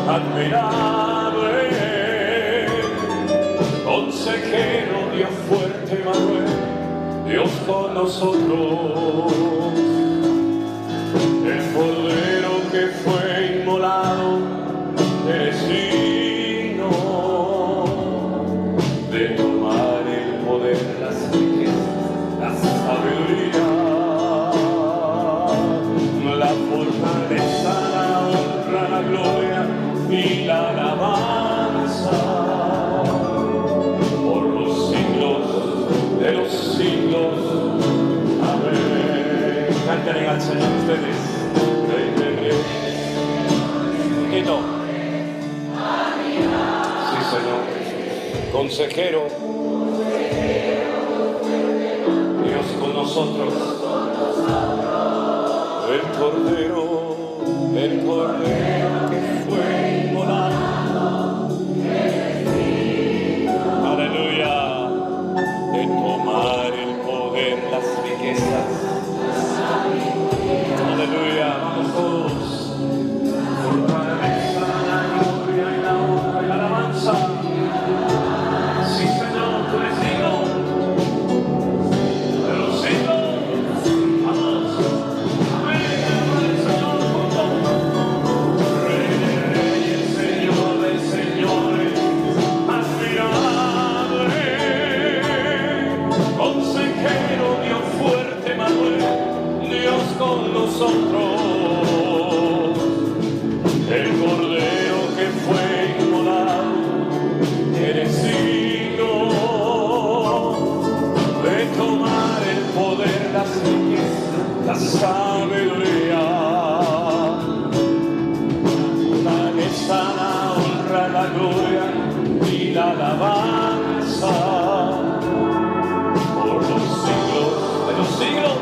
admirable, consejero, Dios fuerte, Manuel, Dios con nosotros, el Cordero que fue inmolado, eres digno de tomar el poder, las riquezas, la sabiduría, la fortaleza, la honra, la gloria y la alabanza por los siglos de los siglos. Amén. Canten al Señor ustedes. Quito. Sí, Señor. Consejero, Dios con nosotros. El Cordero que fue inmolado, aleluya, de tomar el poder, las riquezas, aleluya, vamos todos, fortaleza, la gloria y la honra y la alabanza, sí Señor, tú eres digno de los siglos. Con nosotros, el Cordero que fue inmolado, eres digno de tomar el poder, las riquezas, la sabiduría, la grandeza, la honra, la gloria y la alabanza por los siglos de los siglos.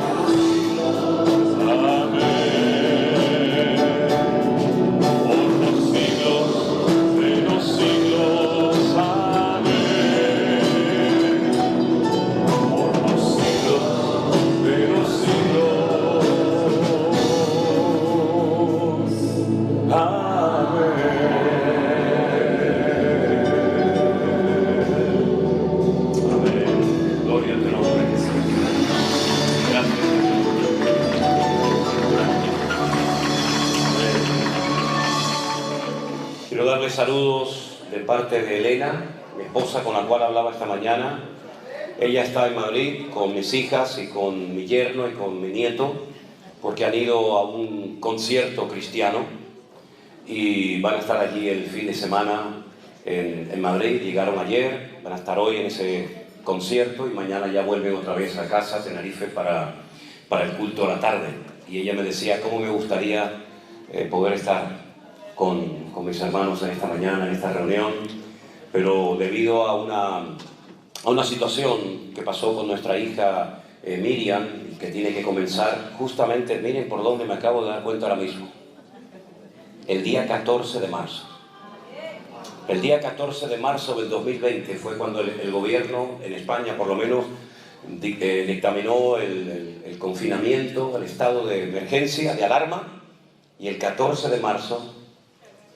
Saludos de parte de Elena, mi esposa con la cual hablaba esta mañana. Ella está en Madrid con mis hijas y con mi yerno y con mi nieto, porque han ido a un concierto cristiano y van a estar allí el fin de semana en Madrid. Llegaron ayer, van a estar hoy en ese concierto y mañana ya vuelven otra vez a casa, a Tenerife, para el culto a la tarde. Y ella me decía cómo me gustaría poder estar con mis hermanos en esta mañana, en esta reunión, pero debido a una situación que pasó con nuestra hija Miriam, que tiene que comenzar justamente, miren por dónde me acabo de dar cuenta ahora mismo, el día 14 de marzo. El día 14 de marzo del 2020 fue cuando el gobierno en España, por lo menos, dictaminó el confinamiento, el estado de emergencia, de alarma, y el 14 de marzo,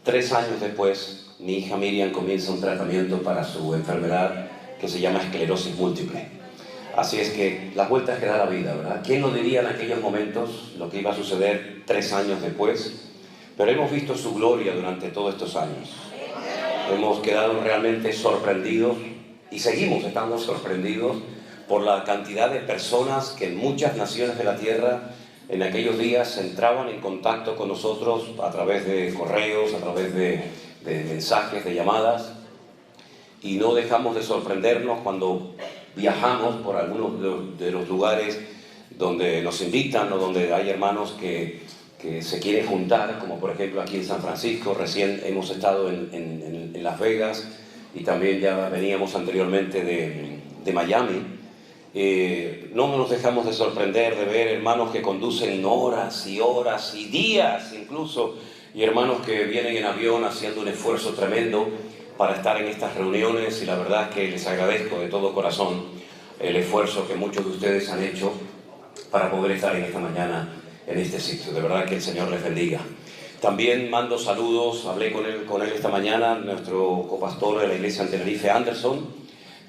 3 años después, mi hija Miriam comienza un tratamiento para su enfermedad que se llama esclerosis múltiple. Así es que las vueltas que da la vida, ¿verdad? ¿Quién nos diría en aquellos momentos lo que iba a suceder 3 años después? Pero hemos visto su gloria durante todos estos años. Hemos quedado realmente sorprendidos y seguimos estando sorprendidos por la cantidad de personas que en muchas naciones de la tierra en aquellos días entraban en contacto con nosotros a través de correos, a través de mensajes, de llamadas, y no dejamos de sorprendernos cuando viajamos por algunos de los lugares donde nos invitan o donde hay hermanos que se quieren juntar, como por ejemplo aquí en San Francisco. Recién hemos estado en Las Vegas y también ya veníamos anteriormente de Miami. No nos dejamos de sorprender de ver hermanos que conducen horas y horas y días incluso, y hermanos que vienen en avión haciendo un esfuerzo tremendo para estar en estas reuniones, y la verdad es que les agradezco de todo corazón el esfuerzo que muchos de ustedes han hecho para poder estar en esta mañana en este sitio. De verdad que el Señor les bendiga. También mando saludos, hablé con él esta mañana, nuestro copastor de la iglesia en Tenerife, Anderson,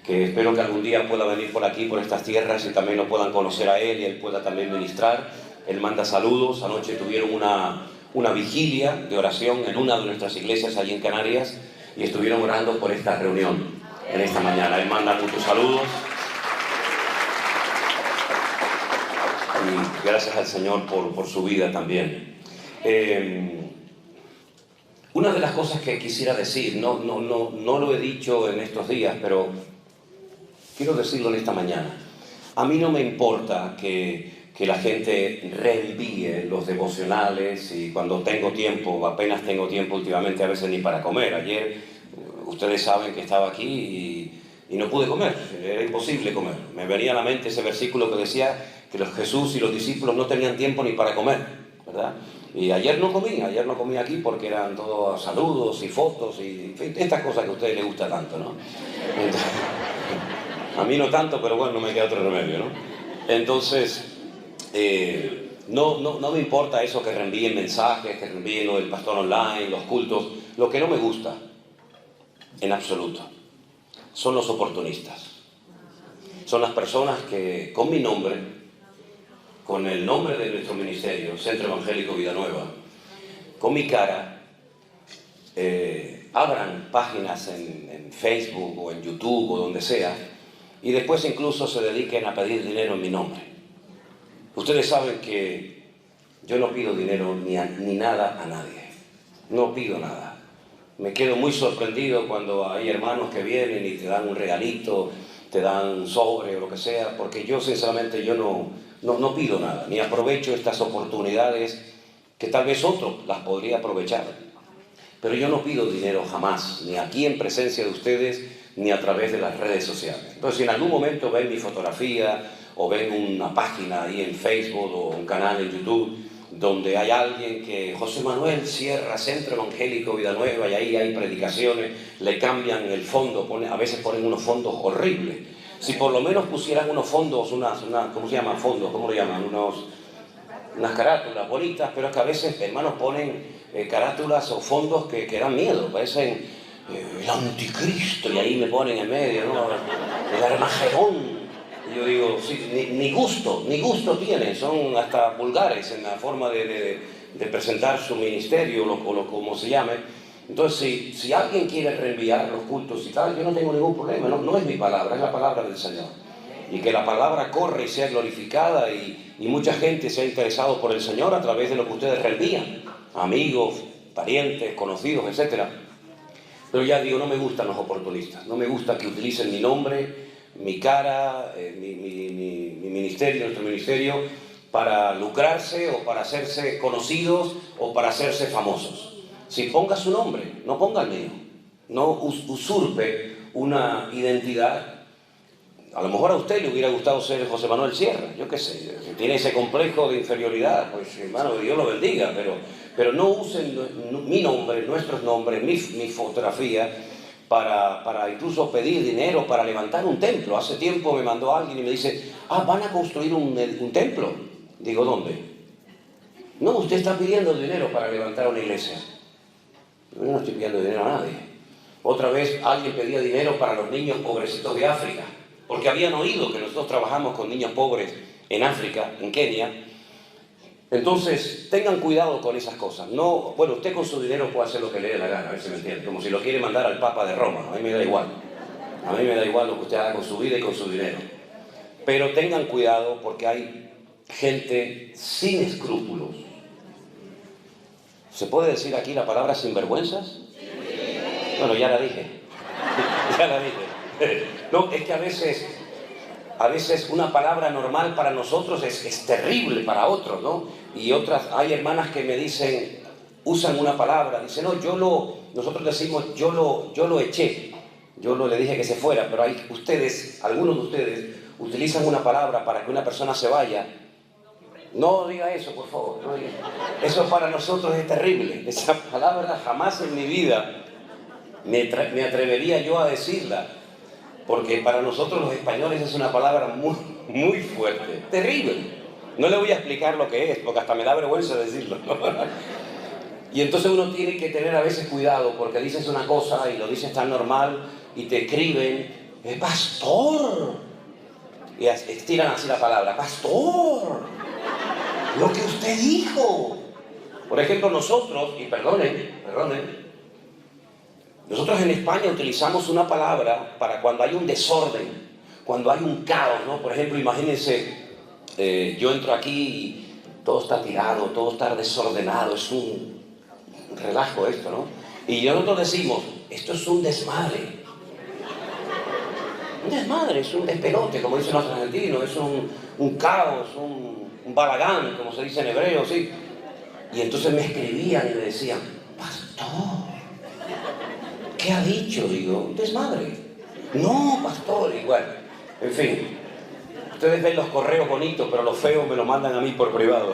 que espero que algún día pueda venir por aquí, por estas tierras, y también lo puedan conocer a él y él pueda también ministrar. Él manda saludos. Anoche tuvieron una vigilia de oración en una de nuestras iglesias allí en Canarias y estuvieron orando por esta reunión en esta mañana. Él manda muchos saludos. Y gracias al Señor por su vida también. Una de las cosas que quisiera decir, no lo he dicho en estos días, pero quiero decirlo en esta mañana. A mí no me importa que la gente reenvíe los devocionales y cuando tengo tiempo, apenas tengo tiempo últimamente, a veces ni para comer. Ayer, ustedes saben que estaba aquí y no pude comer, era imposible comer. Me venía a la mente ese versículo que decía que Jesús y los discípulos no tenían tiempo ni para comer, ¿verdad? Y ayer no comí aquí porque eran todos saludos y fotos y estas cosas que a ustedes les gusta tanto, ¿no? Entonces, a mí no tanto, pero bueno, no me queda otro remedio, ¿no? Entonces, no me importa eso que reenvíen mensajes, que reenvíen lo del pastor online, los cultos. Lo que no me gusta, en absoluto, son los oportunistas. Son las personas que con mi nombre, con el nombre de nuestro ministerio, Centro Evangélico Vida Nueva, con mi cara, abran páginas en Facebook o en YouTube o donde sea, y después incluso se dediquen a pedir dinero en mi nombre. Ustedes saben que yo no pido dinero ni nada a nadie. No pido nada. Me quedo muy sorprendido cuando hay hermanos que vienen y te dan un regalito, te dan un sobre o lo que sea, porque yo sinceramente no pido nada, ni aprovecho estas oportunidades que tal vez otro las podría aprovechar. Pero yo no pido dinero jamás, ni aquí en presencia de ustedes, ni a través de las redes sociales. Entonces, si en algún momento ven mi fotografía o ven una página ahí en Facebook o un canal en YouTube donde hay alguien que José Manuel Sierra, Centro Evangélico Vida Nueva, y ahí hay predicaciones, le cambian el fondo, a veces ponen unos fondos horribles. Si por lo menos pusieran unos fondos, ¿cómo se llaman fondos? ¿Cómo lo llaman? Unas carátulas bonitas, pero es que a veces, hermanos, ponen carátulas o fondos que dan miedo, parecen el anticristo, y ahí me ponen en medio, ¿no? El Armagedón. Y yo digo, sí, ni gusto tienen, son hasta vulgares en la forma de presentar su ministerio o como se llame. Entonces, si alguien quiere reenviar los cultos y tal, yo no tengo ningún problema, no es mi palabra, es la palabra del Señor. Y que la palabra corre y sea glorificada y mucha gente sea interesado por el Señor a través de lo que ustedes reenvían, amigos, parientes, conocidos, etc. Pero ya digo, no me gustan los oportunistas, no me gusta que utilicen mi nombre, mi cara, mi ministerio, nuestro ministerio, para lucrarse o para hacerse conocidos o para hacerse famosos. Si ponga su nombre, no ponga el mío, no usurpe una identidad. A lo mejor a usted le hubiera gustado ser José Manuel Sierra, yo qué sé, si tiene ese complejo de inferioridad, pues hermano, Dios lo bendiga, pero no usen mi nombre, nuestros nombres, mi fotografía, para incluso pedir dinero para levantar un templo. Hace tiempo me mandó alguien y me dice, van a construir un templo. Digo, ¿dónde? No, usted está pidiendo dinero para levantar una iglesia. Yo no estoy pidiendo dinero a nadie. Otra vez alguien pedía dinero para los niños pobrecitos de África, porque habían oído que nosotros trabajamos con niños pobres en África, en Kenia. Entonces, tengan cuidado con esas cosas. No, bueno, usted con su dinero puede hacer lo que le dé la gana, a ver si me entiende, como si lo quiere mandar al Papa de Roma. A mí me da igual. A mí me da igual lo que usted haga con su vida y con su dinero. Pero tengan cuidado porque hay gente sin escrúpulos. ¿Se puede decir aquí la palabra sinvergüenzas? Bueno, ya la dije. Ya la dije. No, es que a veces una palabra normal para nosotros es terrible para otros, ¿no? Y hay hermanas que me dicen, usan una palabra, dicen, no, nosotros decimos, yo lo eché, le dije que se fuera, pero algunos de ustedes utilizan una palabra para que una persona se vaya. No diga eso, por favor, no diga. Eso para nosotros es terrible. Esa palabra jamás en mi vida me atrevería yo a decirla, porque para nosotros los españoles es una palabra muy, muy fuerte, terrible. No le voy a explicar lo que es, porque hasta me da vergüenza decirlo. Y entonces uno tiene que tener a veces cuidado porque dices una cosa y lo dices tan normal y te escriben, pastor. Y estiran así la palabra, pastor, lo que usted dijo. Por ejemplo, nosotros, y perdonen, nosotros en España utilizamos una palabra para cuando hay un desorden, cuando hay un caos, ¿no? Por ejemplo, imagínense, yo entro aquí y todo está tirado, todo está desordenado, es un relajo esto, ¿no? Y nosotros decimos, esto es un desmadre. Un desmadre, es un despelote, como dicen los argentinos, es un caos, un balagán, como se dice en hebreo, ¿sí? Y entonces me escribían y me decían, pastor, ¿qué ha dicho? Digo, un desmadre. No, pastor, igual. En fin, ustedes ven los correos bonitos, pero los feos me lo mandan a mí por privado.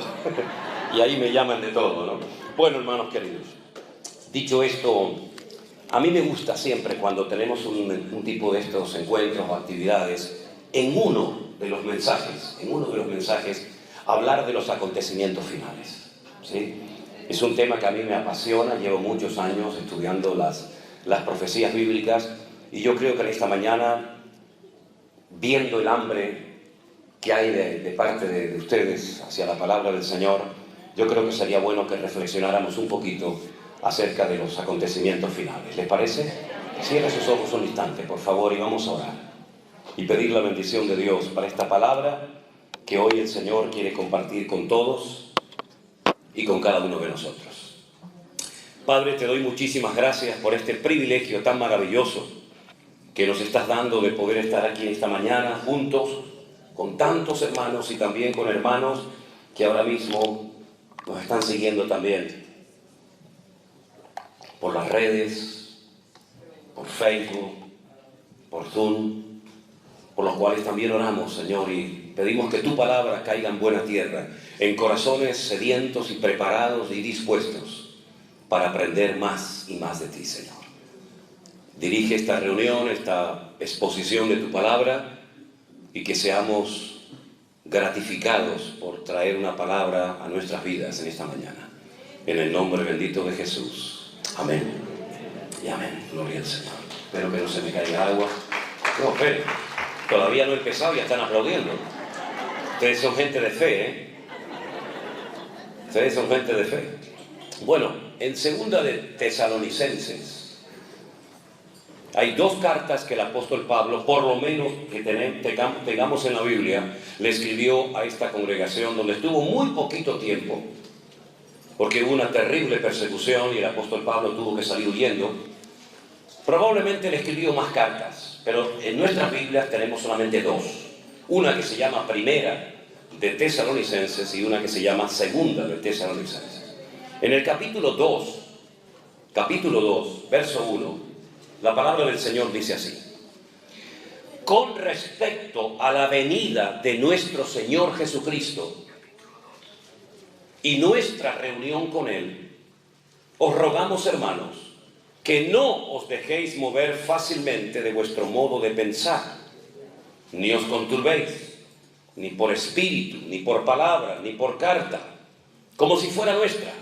Y ahí me llaman de todo, ¿no? Bueno, hermanos queridos, dicho esto, a mí me gusta siempre cuando tenemos un tipo de estos encuentros o actividades, en uno de los mensajes, hablar de los acontecimientos finales, ¿sí? Es un tema que a mí me apasiona, llevo muchos años estudiando las profecías bíblicas y yo creo que en esta mañana, viendo el hambre que hay de parte de ustedes hacia la palabra del Señor, yo creo que sería bueno que reflexionáramos un poquito acerca de los acontecimientos finales. ¿Les parece? Cierre sus ojos un instante, por favor, y vamos a orar y pedir la bendición de Dios para esta palabra que hoy el Señor quiere compartir con todos y con cada uno de nosotros. Padre, te doy muchísimas gracias por este privilegio tan maravilloso que nos estás dando de poder estar aquí esta mañana juntos con tantos hermanos y también con hermanos que ahora mismo nos están siguiendo también por las redes, por Facebook, por Zoom, por los cuales también oramos, Señor, y pedimos que tu palabra caiga en buena tierra, en corazones sedientos y preparados y dispuestos para aprender más y más de ti, Señor. Dirige esta reunión, esta exposición de tu palabra, y que seamos gratificados por traer una palabra a nuestras vidas en esta mañana. En el nombre bendito de Jesús. Amén. Y amén. Gloria al Señor. Espero que no se me caiga agua. No, esperen. Todavía no he empezado y ya están aplaudiendo. Ustedes son gente de fe, ¿eh? Ustedes son gente de fe. Bueno, en segunda de Tesalonicenses hay dos cartas que el apóstol Pablo, por lo menos que tengamos en la Biblia, le escribió a esta congregación donde estuvo muy poquito tiempo, porque hubo una terrible persecución y el apóstol Pablo tuvo que salir huyendo. Probablemente le escribió más cartas, pero en nuestras Biblias tenemos solamente dos. Una que se llama Primera de Tesalonicenses y una que se llama Segunda de Tesalonicenses. En el capítulo 2, verso 1, la palabra del Señor dice así: con respecto a la venida de nuestro Señor Jesucristo y nuestra reunión con Él, os rogamos, hermanos, que no os dejéis mover fácilmente de vuestro modo de pensar, ni os conturbéis, ni por espíritu, ni por palabra, ni por carta, como si fuera nuestra,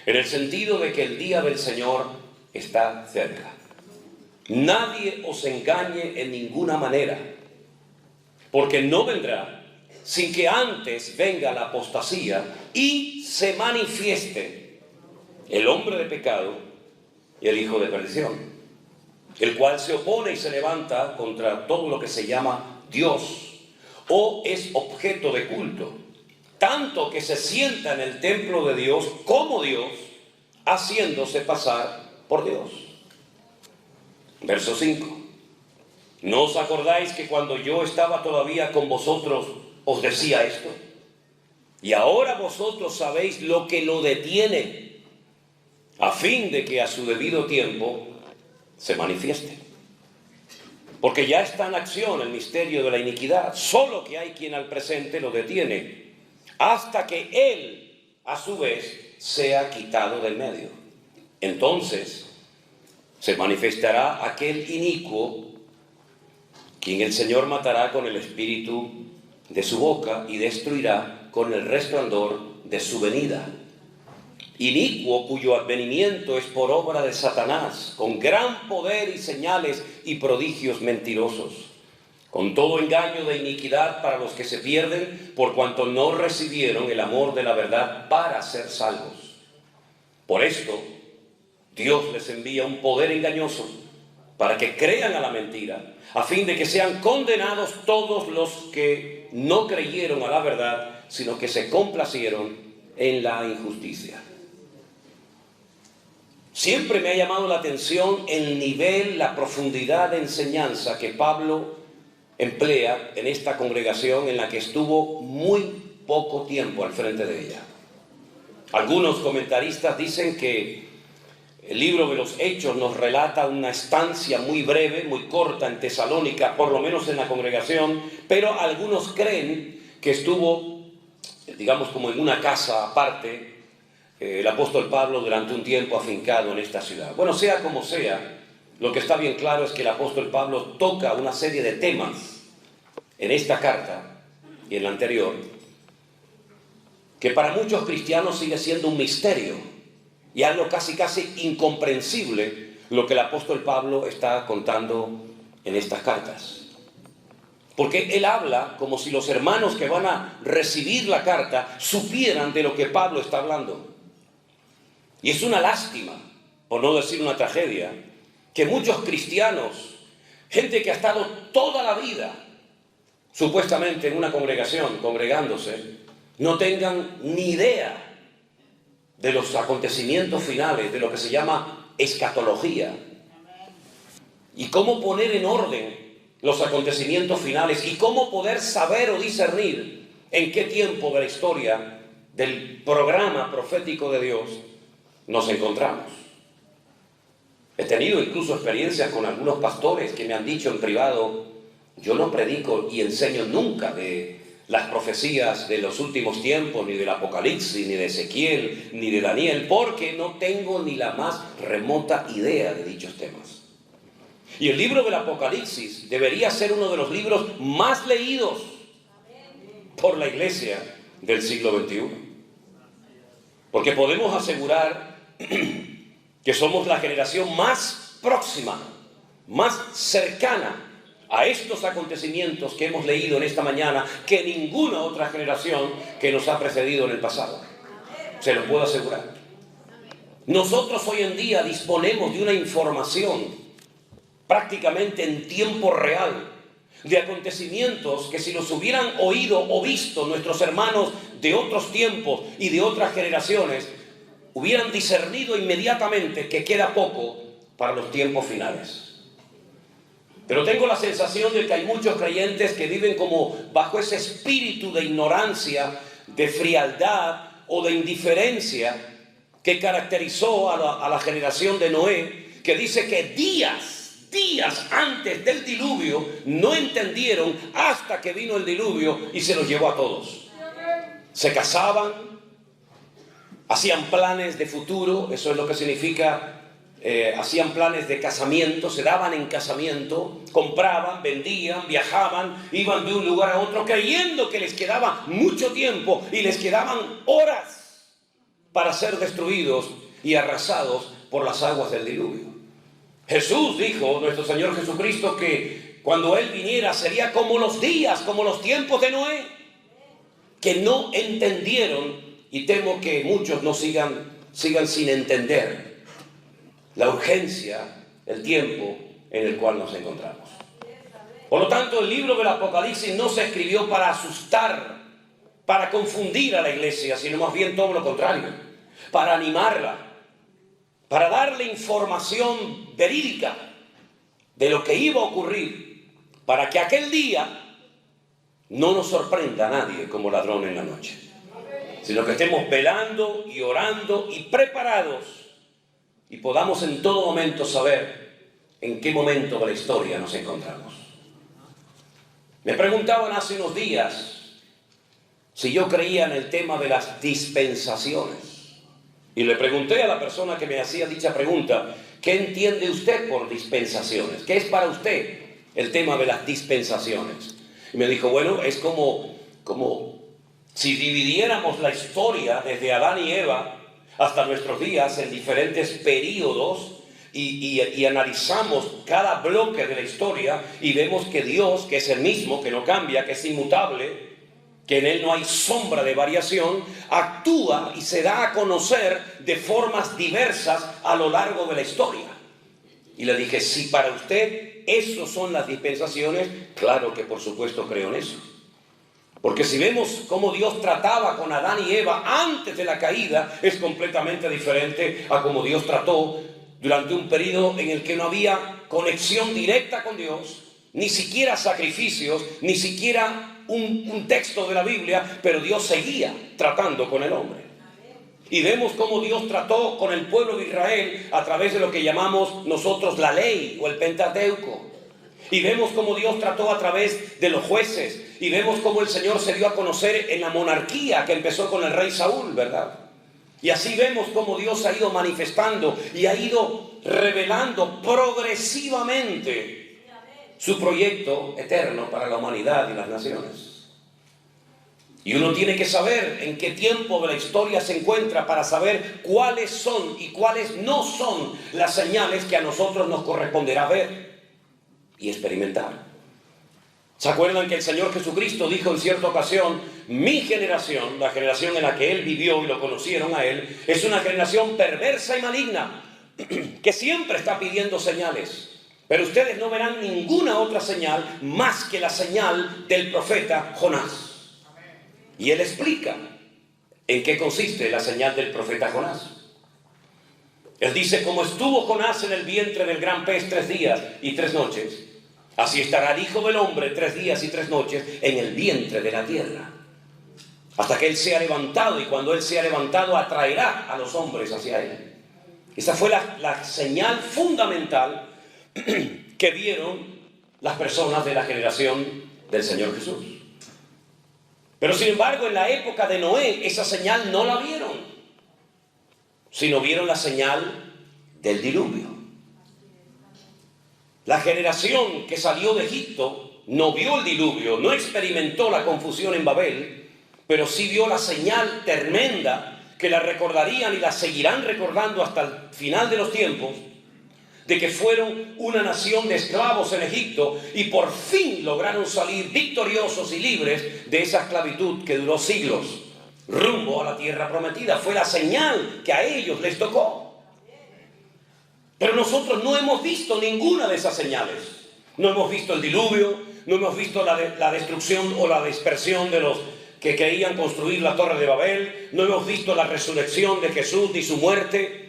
en el sentido de que el día del Señor está cerca. Nadie os engañe en ninguna manera, porque no vendrá sin que antes venga la apostasía y se manifieste el hombre de pecado y el hijo de perdición, el cual se opone y se levanta contra todo lo que se llama Dios o es objeto de culto, tanto que se sienta en el templo de Dios como Dios, haciéndose pasar por Dios. Verso 5. ¿No os acordáis que cuando yo estaba todavía con vosotros os decía esto? Y ahora vosotros sabéis lo que lo detiene, a fin de que a su debido tiempo se manifieste. Porque ya está en acción el misterio de la iniquidad, solo que hay quien al presente lo detiene, hasta que él, a su vez, sea quitado del medio. Entonces se manifestará aquel inicuo, quien el Señor matará con el espíritu de su boca y destruirá con el resplandor de su venida. inicuo, cuyo advenimiento es por obra de Satanás, con gran poder y señales y prodigios mentirosos, con todo engaño de iniquidad para los que se pierden, por cuanto no recibieron el amor de la verdad para ser salvos. Por esto, Dios les envía un poder engañoso para que crean a la mentira, a fin de que sean condenados todos los que no creyeron a la verdad, sino que se complacieron en la injusticia. Siempre me ha llamado la atención el nivel, la profundidad de enseñanza que Pablo emplea en esta congregación en la que estuvo muy poco tiempo al frente de ella. Algunos comentaristas dicen que el libro de los Hechos nos relata una estancia muy breve, muy corta en Tesalónica, por lo menos en la congregación, pero algunos creen que estuvo, digamos, como en una casa aparte, el apóstol Pablo durante un tiempo afincado en esta ciudad. Bueno, sea como sea, lo que está bien claro es que el apóstol Pablo toca una serie de temas en esta carta y en la anterior, que para muchos cristianos sigue siendo un misterio y algo casi incomprensible lo que el apóstol Pablo está contando en estas cartas. Porque él habla como si los hermanos que van a recibir la carta supieran de lo que Pablo está hablando. Y es una lástima, por no decir una tragedia, que muchos cristianos, gente que ha estado toda la vida supuestamente en una congregación, congregándose, no tengan ni idea de los acontecimientos finales, de lo que se llama escatología, y cómo poner en orden los acontecimientos finales, y cómo poder saber o discernir en qué tiempo de la historia del programa profético de Dios nos encontramos. He tenido incluso experiencias con algunos pastores que me han dicho en privado: yo no predico y enseño nunca de las profecías de los últimos tiempos, ni del Apocalipsis, ni de Ezequiel, ni de Daniel, porque no tengo ni la más remota idea de dichos temas. Y el libro del Apocalipsis debería ser uno de los libros más leídos por la iglesia del siglo XXI. Porque podemos asegurar que somos la generación más próxima, más cercana a estos acontecimientos que hemos leído en esta mañana que ninguna otra generación que nos ha precedido en el pasado. Se lo puedo asegurar. Nosotros hoy en día disponemos de una información prácticamente en tiempo real de acontecimientos que si los hubieran oído o visto nuestros hermanos de otros tiempos y de otras generaciones, hubieran discernido inmediatamente que queda poco para los tiempos finales. Pero tengo la sensación de que hay muchos creyentes que viven como bajo ese espíritu de ignorancia, de frialdad o de indiferencia que caracterizó a la generación de Noé, que dice que días antes del diluvio no entendieron hasta que vino el diluvio y se los llevó a todos. Se casaban, hacían planes de futuro, eso es lo que significa. Hacían planes de casamiento, se daban en casamiento, compraban, vendían, viajaban, iban de un lugar a otro creyendo que les quedaba mucho tiempo y les quedaban horas para ser destruidos y arrasados por las aguas del diluvio. Jesús dijo, nuestro Señor Jesucristo, que cuando Él viniera sería como los días, como los tiempos de Noé, que no entendieron, y temo que muchos no sigan sin entender la urgencia, el tiempo en el cual nos encontramos. Por lo tanto, el libro del Apocalipsis no se escribió para asustar, para confundir a la iglesia, sino más bien todo lo contrario, para animarla, para darle información verídica de lo que iba a ocurrir, para que aquel día no nos sorprenda a nadie como ladrón en la noche, sino que estemos velando y orando y preparados y podamos en todo momento saber en qué momento de la historia nos encontramos. Me preguntaban hace unos días si yo creía en el tema de las dispensaciones. Y le pregunté a la persona que me hacía dicha pregunta, ¿qué entiende usted por dispensaciones? ¿Qué es para usted el tema de las dispensaciones? Y me dijo, bueno, es como si dividiéramos la historia desde Adán y Eva hasta nuestros días en diferentes periodos y analizamos cada bloque de la historia y vemos que Dios, que es el mismo, que no cambia, que es inmutable, que en Él no hay sombra de variación, actúa y se da a conocer de formas diversas a lo largo de la historia. Y le dije, si para usted eso son las dispensaciones, claro que por supuesto creo en eso. Porque si vemos cómo Dios trataba con Adán y Eva antes de la caída, es completamente diferente a cómo Dios trató durante un periodo en el que no había conexión directa con Dios, ni siquiera sacrificios, ni siquiera un texto de la Biblia, pero Dios seguía tratando con el hombre. Y vemos cómo Dios trató con el pueblo de Israel a través de lo que llamamos nosotros la ley o el Pentateuco. Y vemos cómo Dios trató a través de los jueces. Y vemos cómo el Señor se dio a conocer en la monarquía que empezó con el rey Saúl, ¿verdad? Y así vemos cómo Dios ha ido manifestando y ha ido revelando progresivamente su proyecto eterno para la humanidad y las naciones. Y uno tiene que saber en qué tiempo de la historia se encuentra para saber cuáles son y cuáles no son las señales que a nosotros nos corresponderá ver y experimentar. ¿Se acuerdan que el Señor Jesucristo dijo en cierta ocasión, mi generación, la generación en la que Él vivió y lo conocieron a Él, es una generación perversa y maligna, que siempre está pidiendo señales? Pero ustedes no verán ninguna otra señal más que la señal del profeta Jonás. Y Él explica en qué consiste la señal del profeta Jonás. Él dice, como estuvo Jonás en el vientre del gran pez 3 días y 3 noches, así estará el Hijo del Hombre 3 días y 3 noches en el vientre de la tierra, hasta que Él sea levantado, y cuando Él sea levantado atraerá a los hombres hacia Él. Esa fue la señal fundamental que vieron las personas de la generación del Señor Jesús. Pero sin embargo, en la época de Noé, esa señal no la vieron, sino vieron la señal del diluvio. La generación que salió de Egipto no vio el diluvio, no experimentó la confusión en Babel, pero sí vio la señal tremenda que la recordarían y la seguirán recordando hasta el final de los tiempos, de que fueron una nación de esclavos en Egipto y por fin lograron salir victoriosos y libres de esa esclavitud que duró siglos, rumbo a la tierra prometida. Fue la señal que a ellos les tocó. Pero nosotros no hemos visto ninguna de esas señales. No hemos visto el diluvio, no hemos visto la destrucción o la dispersión de los que querían construir la Torre de Babel, no hemos visto la resurrección de Jesús ni su muerte.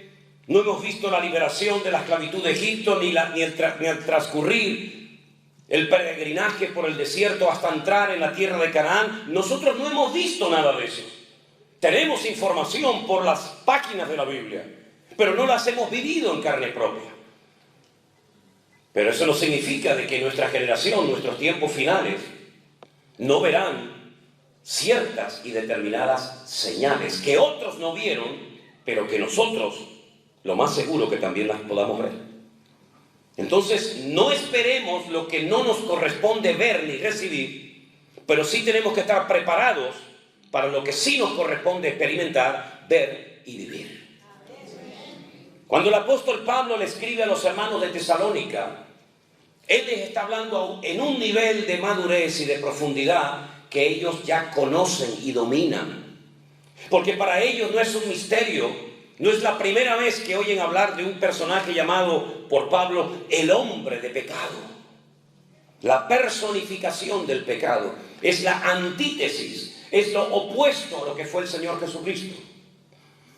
No hemos visto la liberación de la esclavitud de Egipto, ni el transcurrir el peregrinaje por el desierto hasta entrar en la tierra de Canaán. Nosotros no hemos visto nada de eso. Tenemos información por las páginas de la Biblia, pero no las hemos vivido en carne propia. Pero eso no significa de que nuestra generación, nuestros tiempos finales, no verán ciertas y determinadas señales que otros no vieron, pero que nosotros lo más seguro que también las podamos ver. Entonces, no esperemos lo que no nos corresponde ver ni recibir, pero sí tenemos que estar preparados para lo que sí nos corresponde experimentar, ver y vivir. Cuando el apóstol Pablo le escribe a los hermanos de Tesalónica, él les está hablando en un nivel de madurez y de profundidad que ellos ya conocen y dominan. Porque para ellos no es un misterio. No es la primera vez que oyen hablar de un personaje llamado por Pablo el hombre de pecado. La personificación del pecado es la antítesis, es lo opuesto a lo que fue el Señor Jesucristo,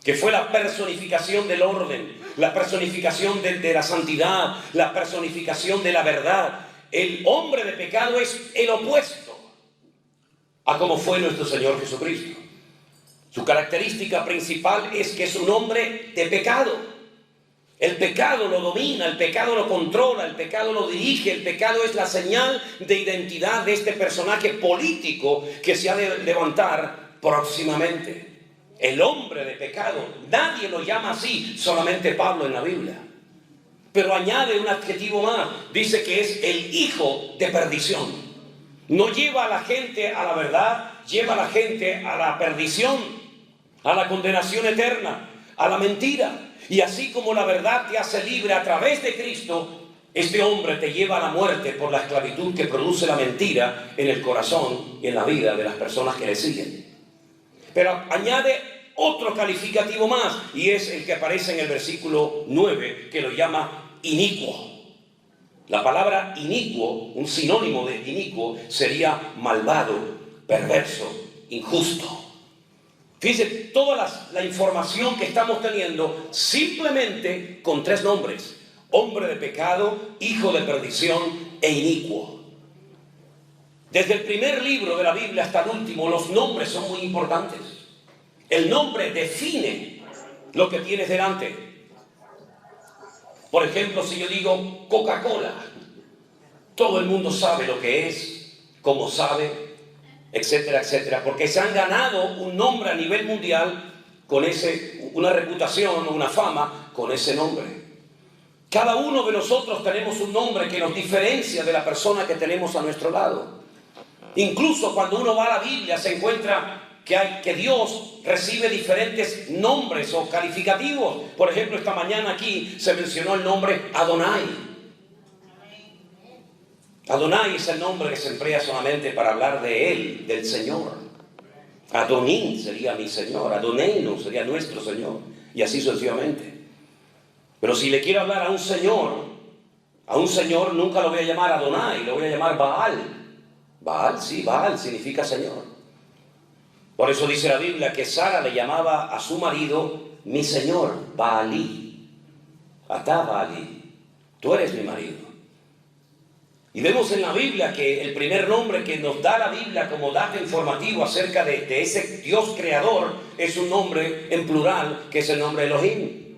que fue la personificación del orden, la personificación de la santidad, la personificación de la verdad. El hombre de pecado es el opuesto a como fue nuestro Señor Jesucristo. Su característica principal es que es un hombre de pecado. El pecado lo domina, el pecado lo controla, el pecado lo dirige, el pecado es la señal de identidad de este personaje político que se ha de levantar próximamente. El hombre de pecado, nadie lo llama así, solamente Pablo en la Biblia. Pero añade un adjetivo más, dice que es el hijo de perdición. No lleva a la gente a la verdad, lleva a la gente a la perdición, a la condenación eterna, a la mentira. Y así como la verdad te hace libre a través de Cristo, este hombre te lleva a la muerte por la esclavitud que produce la mentira en el corazón y en la vida de las personas que le siguen. Pero añade otro calificativo más, y es el que aparece en el versículo 9, que lo llama inicuo. La palabra inicuo, un sinónimo de inicuo, sería malvado, perverso, injusto. Fíjense, toda la información que estamos teniendo simplemente con 3 nombres: hombre de pecado, hijo de perdición e inicuo. Desde el primer libro de la Biblia hasta el último, los nombres son muy importantes. El nombre define lo que tienes delante. Por ejemplo, si yo digo Coca-Cola, todo el mundo sabe lo que es, cómo sabe, etcétera, etcétera, porque se han ganado un nombre a nivel mundial con una reputación o una fama con ese nombre. Cada uno de nosotros tenemos un nombre que nos diferencia de la persona que tenemos a nuestro lado. Incluso cuando uno va a la Biblia se encuentra que Dios recibe diferentes nombres o calificativos. Por ejemplo, esta mañana aquí se mencionó el nombre Adonai. Adonai es el nombre que se emplea solamente para hablar de Él, del Señor. Adonín sería mi Señor, Adoneno sería nuestro Señor, y así sucesivamente. Pero si le quiero hablar a un Señor nunca lo voy a llamar Adonai, lo voy a llamar Baal. Baal, sí, Baal significa Señor. Por eso dice la Biblia que Sara le llamaba a su marido mi Señor, Baalí. Atá Baalí, tú eres mi marido. Y vemos en la Biblia que el primer nombre que nos da la Biblia como dato informativo acerca de ese Dios creador es un nombre en plural, que es el nombre Elohim.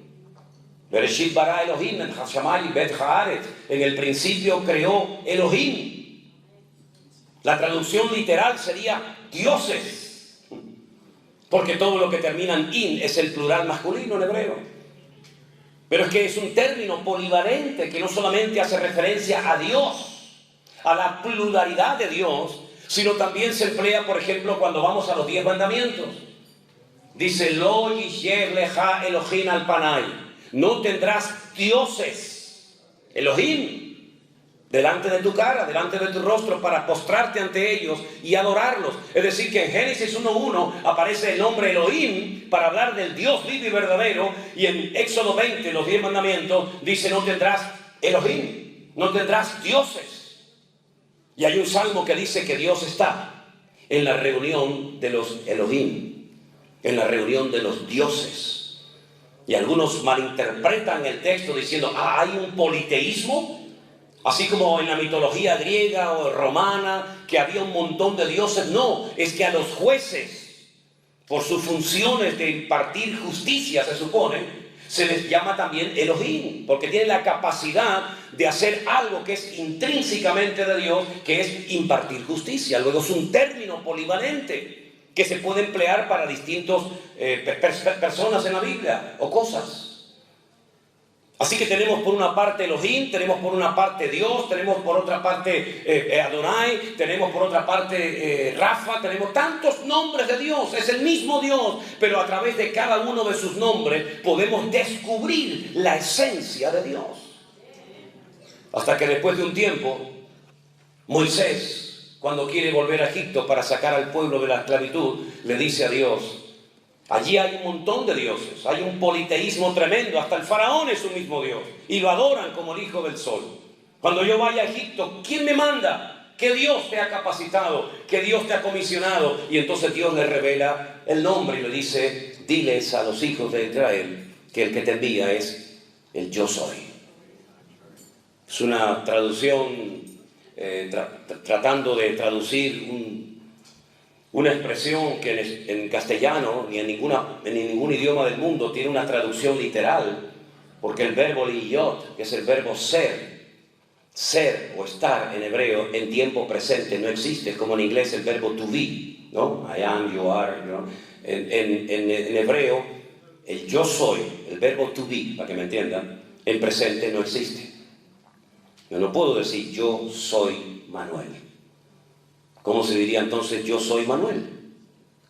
Bereshit bara Elohim en Hashamay bet haaretz. En el principio creó Elohim. La traducción literal sería dioses, porque todo lo que termina en in es el plural masculino en hebreo. Pero es que es un término polivalente que no solamente hace referencia a Dios, a la pluralidad de Dios, sino también se emplea, por ejemplo, cuando vamos a los 10 mandamientos. Dice, Lo yisher leja Elohim al panay. No tendrás dioses, Elohim, delante de tu cara, delante de tu rostro, para postrarte ante ellos y adorarlos. Es decir, que en Génesis 1:1 aparece el nombre Elohim para hablar del Dios vivo y verdadero, y en Éxodo 20, los 10 mandamientos, dice, no tendrás Elohim, no tendrás dioses. Y hay un salmo que dice que Dios está en la reunión de los Elohim, en la reunión de los dioses. Y algunos malinterpretan el texto diciendo, hay un politeísmo, así como en la mitología griega o romana, que había un montón de dioses. No, es que a los jueces, por sus funciones de impartir justicia, se supone, se les llama también Elohim, porque tienen la capacidad de hacer algo que es intrínsecamente de Dios, que es impartir justicia. Luego es un término polivalente que se puede emplear para distintas personas en la Biblia o cosas. Así que tenemos por una parte Elohim, tenemos por una parte Dios, tenemos por otra parte Adonai, tenemos por otra parte Rafa, tenemos tantos nombres de Dios, es el mismo Dios, pero a través de cada uno de sus nombres podemos descubrir la esencia de Dios. Hasta que después de un tiempo, Moisés, cuando quiere volver a Egipto para sacar al pueblo de la esclavitud, le dice a Dios, allí hay un montón de dioses, hay un politeísmo tremendo, hasta el faraón es un mismo Dios, y lo adoran como el hijo del sol. Cuando yo vaya a Egipto, ¿quién me manda? ¿Qué Dios te ha capacitado? ¿Qué Dios te ha comisionado? Y entonces Dios le revela el nombre y le dice, diles a los hijos de Israel que el que te envía es el yo soy. Es una traducción, tratando de traducir una expresión que en castellano ni en ningún idioma del mundo tiene una traducción literal, porque el verbo liyot, que es el verbo ser o estar en hebreo, en tiempo presente no existe. Es como en inglés el verbo to be, ¿no? I am, you are, ¿no? En hebreo, el yo soy, el verbo to be, para que me entiendan, en presente no existe. Yo no puedo decir yo soy Manuel. ¿Cómo se diría entonces yo soy Manuel?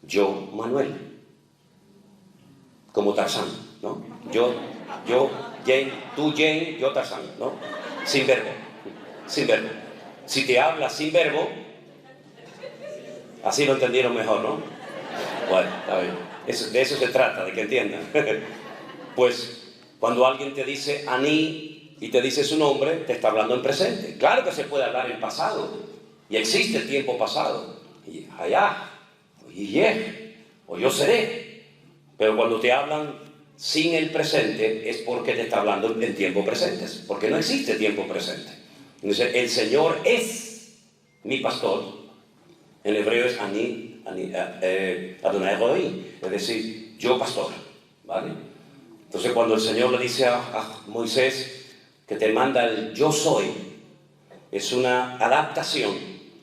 Yo Manuel. Como Tarzán. ¿no? Jane, tú Jane, yo Tarzán, ¿no? Sin verbo, sin verbo. Si te hablas sin verbo, así lo entendieron mejor, ¿no? Bueno, está bien. De eso se trata, de que entiendan. Pues cuando alguien te dice Aní y te dice su nombre, te está hablando en presente. Claro que se puede hablar en pasado, y existe el tiempo pasado, y allá, y o yo seré. Pero cuando te hablan sin el presente es porque te está hablando en tiempo presente, porque no existe tiempo presente. Entonces, el Señor es mi pastor. En hebreo es Adonai Roí, es decir, yo pastor, ¿vale? Entonces, cuando el Señor le dice a Moisés que te manda el yo soy, es una adaptación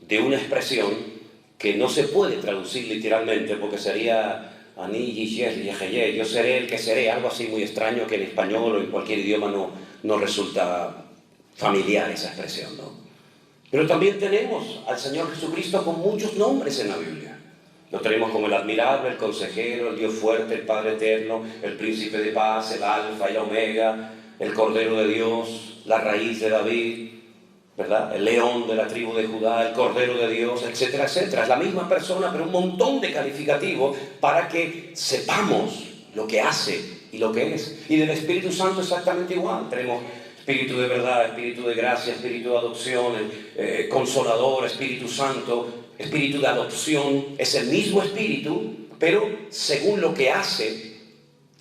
de una expresión que no se puede traducir literalmente, porque sería yo seré el que seré, algo así muy extraño que en español o en cualquier idioma no resulta familiar esa expresión, ¿no? Pero también tenemos al Señor Jesucristo con muchos nombres en la Biblia. Lo tenemos como el admirable, el consejero, el Dios fuerte, el Padre eterno, el príncipe de paz, el alfa y la omega, el cordero de Dios, la raíz de David, ¿verdad? El león de la tribu de Judá, el cordero de Dios, etcétera, etcétera. Es la misma persona, pero un montón de calificativos para que sepamos lo que hace y lo que es. Y del Espíritu Santo exactamente igual. Tenemos Espíritu de verdad, Espíritu de gracia, Espíritu de adopción, Consolador, Espíritu Santo, Espíritu de adopción. Es el mismo Espíritu, pero según lo que hace,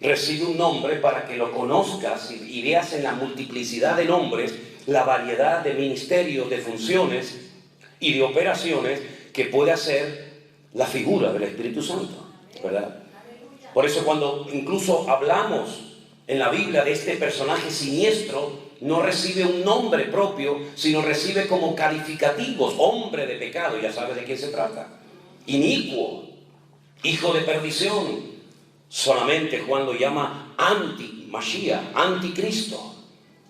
recibe un nombre para que lo conozcas y veas en la multiplicidad de nombres la variedad de ministerios, de funciones y de operaciones que puede hacer la figura del Espíritu Santo, ¿verdad? Por eso cuando incluso hablamos en la Biblia de este personaje siniestro, no recibe un nombre propio, sino recibe como calificativos: hombre de pecado, ya sabes de quién se trata, inicuo, hijo de perdición. Solamente Juan lo llama anti-Mashiach, anticristo.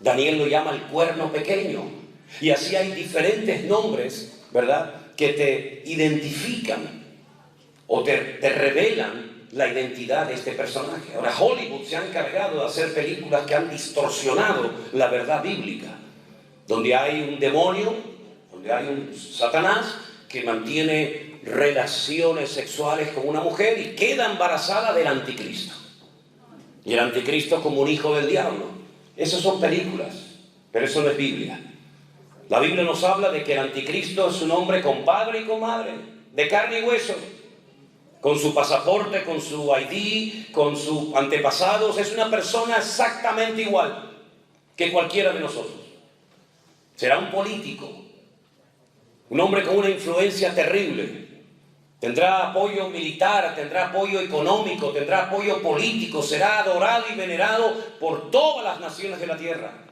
Daniel lo llama el cuerno pequeño. Y así hay diferentes nombres, ¿verdad?, que te identifican o te revelan la identidad de este personaje. Ahora, Hollywood se ha encargado de hacer películas que han distorsionado la verdad bíblica, donde hay un demonio, donde hay un Satanás que mantiene relaciones sexuales con una mujer y queda embarazada del anticristo. Y el anticristo como un hijo del diablo. Esas son películas, pero eso no es Biblia. La Biblia nos habla de que el anticristo es un hombre con padre y con madre, de carne y hueso, con su pasaporte, con su ID, con sus antepasados. Es una persona exactamente igual que cualquiera de nosotros. Será un político, un hombre con una influencia terrible. Tendrá apoyo militar, tendrá apoyo económico, tendrá apoyo político, será adorado y venerado por todas las naciones de la tierra.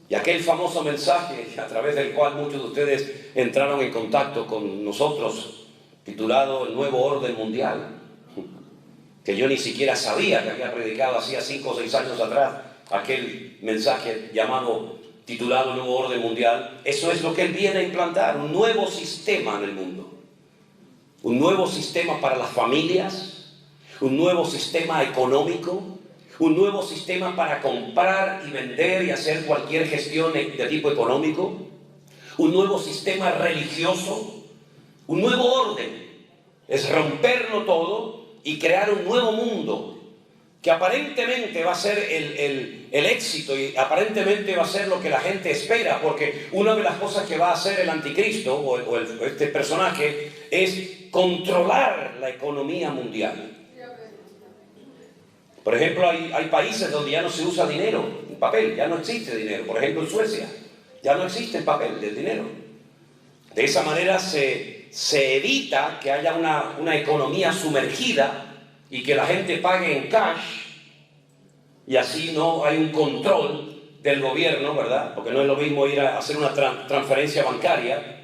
Y aquel famoso mensaje a través del cual muchos de ustedes entraron en contacto con nosotros, titulado El Nuevo Orden Mundial, que yo ni siquiera sabía que había predicado hacía 5 o 6 años atrás, aquel mensaje titulado Nuevo Orden Mundial. Eso es lo que él viene a implantar, un nuevo sistema en el mundo. Un nuevo sistema para las familias, un nuevo sistema económico, un nuevo sistema para comprar y vender y hacer cualquier gestión de tipo económico, un nuevo sistema religioso, un nuevo orden. Es romperlo todo y crear un nuevo mundo que aparentemente va a ser el éxito y aparentemente va a ser lo que la gente espera, porque una de las cosas que va a hacer el anticristo este personaje es controlar la economía mundial. Por ejemplo, hay países donde ya no se usa dinero, papel, ya no existe dinero. Por ejemplo, en Suecia ya no existe el papel del dinero. De esa manera se evita que haya una economía sumergida y que la gente pague en cash, y así no hay un control del gobierno, ¿verdad? Porque no es lo mismo ir a hacer una transferencia bancaria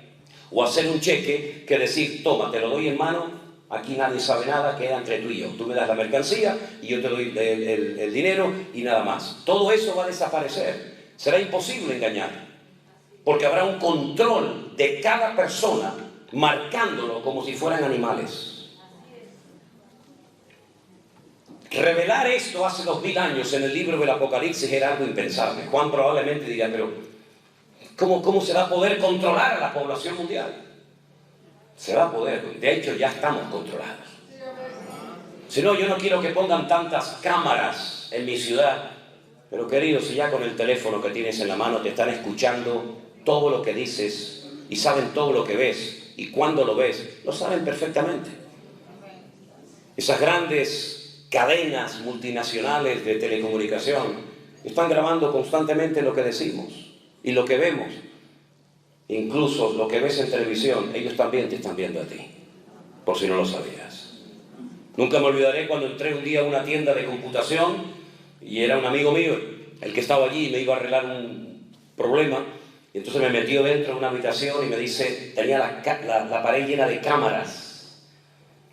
o hacer un cheque que decir: toma, te lo doy en mano, aquí nadie sabe nada, queda entre tú y yo. Tú me das la mercancía y yo te doy el dinero y nada más. Todo eso va a desaparecer. Será imposible engañar, porque habrá un control de cada persona marcándolo como si fueran animales. Revelar esto hace 2000 años en el libro del Apocalipsis era algo impensable. Juan probablemente diría, pero ¿cómo se va a poder controlar a la población mundial? Se va a poder, de hecho ya estamos controlados. Si no, yo no quiero que pongan tantas cámaras en mi ciudad, pero querido, si ya con el teléfono que tienes en la mano te están escuchando todo lo que dices y saben todo lo que ves y cuando lo ves, lo saben perfectamente. Esas grandes cadenas multinacionales de telecomunicación están grabando constantemente lo que decimos y lo que vemos. Incluso lo que ves en televisión, ellos también te están viendo a ti, por si no lo sabías. Nunca me olvidaré cuando entré un día a una tienda de computación y era un amigo mío el que estaba allí y me iba a arreglar un problema. Y entonces me metió dentro de una habitación y me dice, tenía la pared llena de cámaras.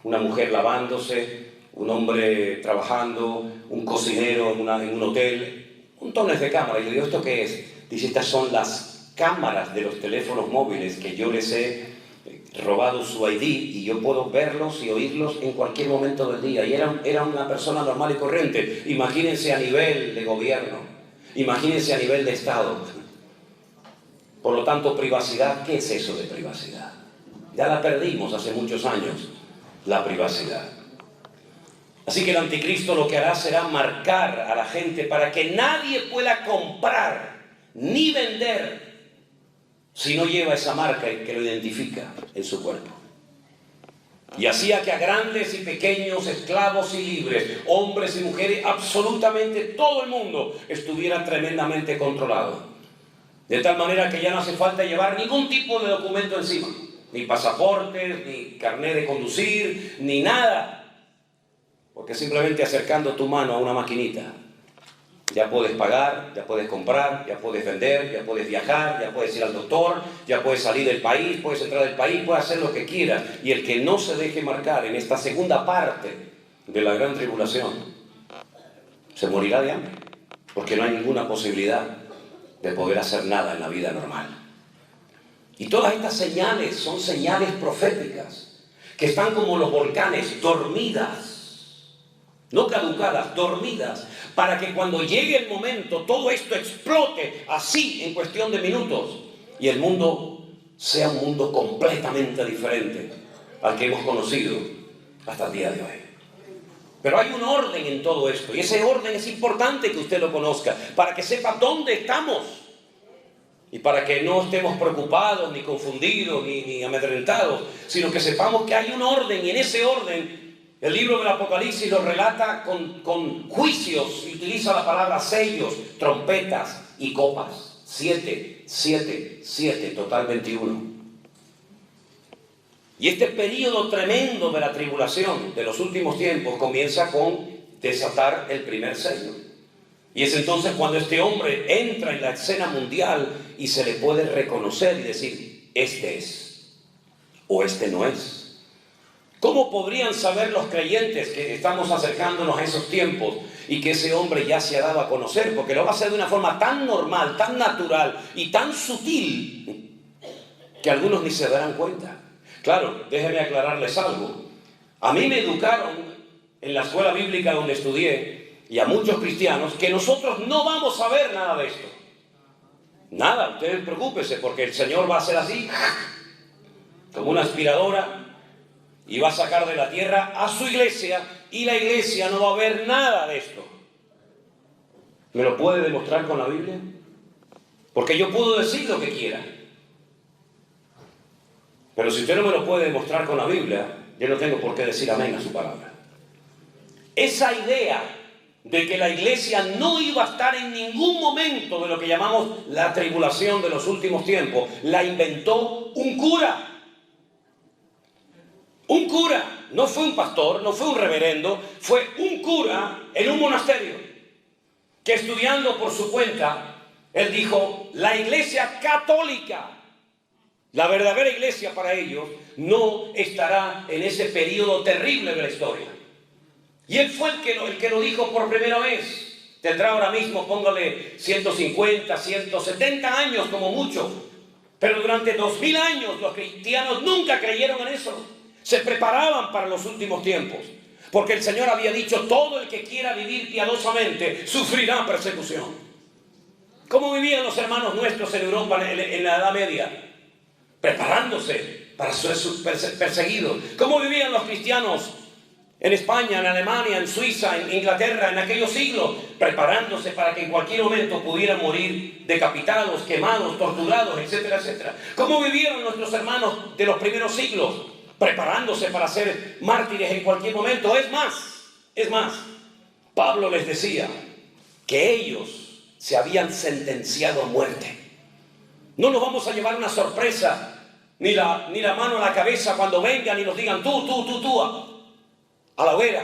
Una mujer lavándose, un hombre trabajando, un cocinero en un hotel, montones de cámaras. Y le digo, ¿esto qué es? Dice, estas son las cámaras de los teléfonos móviles que yo les he robado su ID y yo puedo verlos y oírlos en cualquier momento del día. Y era una persona normal y corriente. Imagínense a nivel de gobierno, imagínense a nivel de Estado. Por lo tanto, privacidad, ¿qué es eso de privacidad? Ya la perdimos hace muchos años, la privacidad. Así que el anticristo lo que hará será marcar a la gente para que nadie pueda comprar ni vender si no lleva esa marca que lo identifica en su cuerpo. Y hacía que a grandes y pequeños, esclavos y libres, hombres y mujeres, absolutamente todo el mundo estuviera tremendamente controlado. De tal manera que ya no hace falta llevar ningún tipo de documento encima. Ni pasaportes, ni carnet de conducir, ni nada. Porque simplemente acercando tu mano a una maquinita, ya puedes pagar, ya puedes comprar, ya puedes vender, ya puedes viajar, ya puedes ir al doctor, ya puedes salir del país, puedes entrar del país, puedes hacer lo que quieras. Y el que no se deje marcar en esta segunda parte de la gran tribulación, se morirá de hambre. Porque no hay ninguna posibilidad de poder hacer nada en la vida normal. Y todas estas señales son señales proféticas que están como los volcanes, dormidas, no caducadas, dormidas, para que cuando llegue el momento todo esto explote así en cuestión de minutos y el mundo sea un mundo completamente diferente al que hemos conocido hasta el día de hoy. Pero hay un orden en todo esto y ese orden es importante que usted lo conozca para que sepa dónde estamos y para que no estemos preocupados, ni confundidos, ni amedrentados, sino que sepamos que hay un orden y en ese orden el libro del Apocalipsis lo relata con juicios y utiliza la palabra sellos, trompetas y copas. 7, 7, 7, total 21. Y este periodo tremendo de la tribulación de los últimos tiempos comienza con desatar el primer sello. Y es entonces cuando este hombre entra en la escena mundial y se le puede reconocer y decir, este es, o este no es. ¿Cómo podrían saber los creyentes que estamos acercándonos a esos tiempos y que ese hombre ya se ha dado a conocer? Porque lo va a hacer de una forma tan normal, tan natural y tan sutil que algunos ni se darán cuenta. Claro, déjenme aclararles algo. A mí me educaron en la escuela bíblica donde estudié y a muchos cristianos que nosotros no vamos a ver nada de esto. Nada, ustedes preocúpense porque el Señor va a hacer así, como una aspiradora, y va a sacar de la tierra a su iglesia y la iglesia no va a ver nada de esto. ¿Me lo puede demostrar con la Biblia? Porque yo puedo decir lo que quiera. Pero si usted no me lo puede demostrar con la Biblia, yo no tengo por qué decir amén a su palabra. Esa idea de que la iglesia no iba a estar en ningún momento de lo que llamamos la tribulación de los últimos tiempos, la inventó un cura. Un cura, no fue un pastor, no fue un reverendo, fue un cura en un monasterio que estudiando por su cuenta, él dijo, la iglesia católica, la verdadera iglesia para ellos, no estará en ese periodo terrible de la historia. Y él fue el que lo dijo por primera vez. Tendrá ahora mismo, póngale 150, 170 años como mucho. Pero durante 2000 años los cristianos nunca creyeron en eso. Se preparaban para los últimos tiempos. Porque el Señor había dicho, todo el que quiera vivir piadosamente sufrirá persecución. ¿Cómo vivían los hermanos nuestros en Europa en la Edad Media? Preparándose para ser perseguidos. ¿Cómo vivían los cristianos en España, en Alemania, en Suiza, en Inglaterra, en aquellos siglos? Preparándose para que en cualquier momento pudieran morir decapitados, quemados, torturados, etcétera, etcétera. ¿Cómo vivieron nuestros hermanos de los primeros siglos? Preparándose para ser mártires en cualquier momento. Es más, Pablo les decía que ellos se habían sentenciado a muerte. No nos vamos a llevar una sorpresa, ni la mano a la cabeza cuando vengan y nos digan tú, a la hoguera,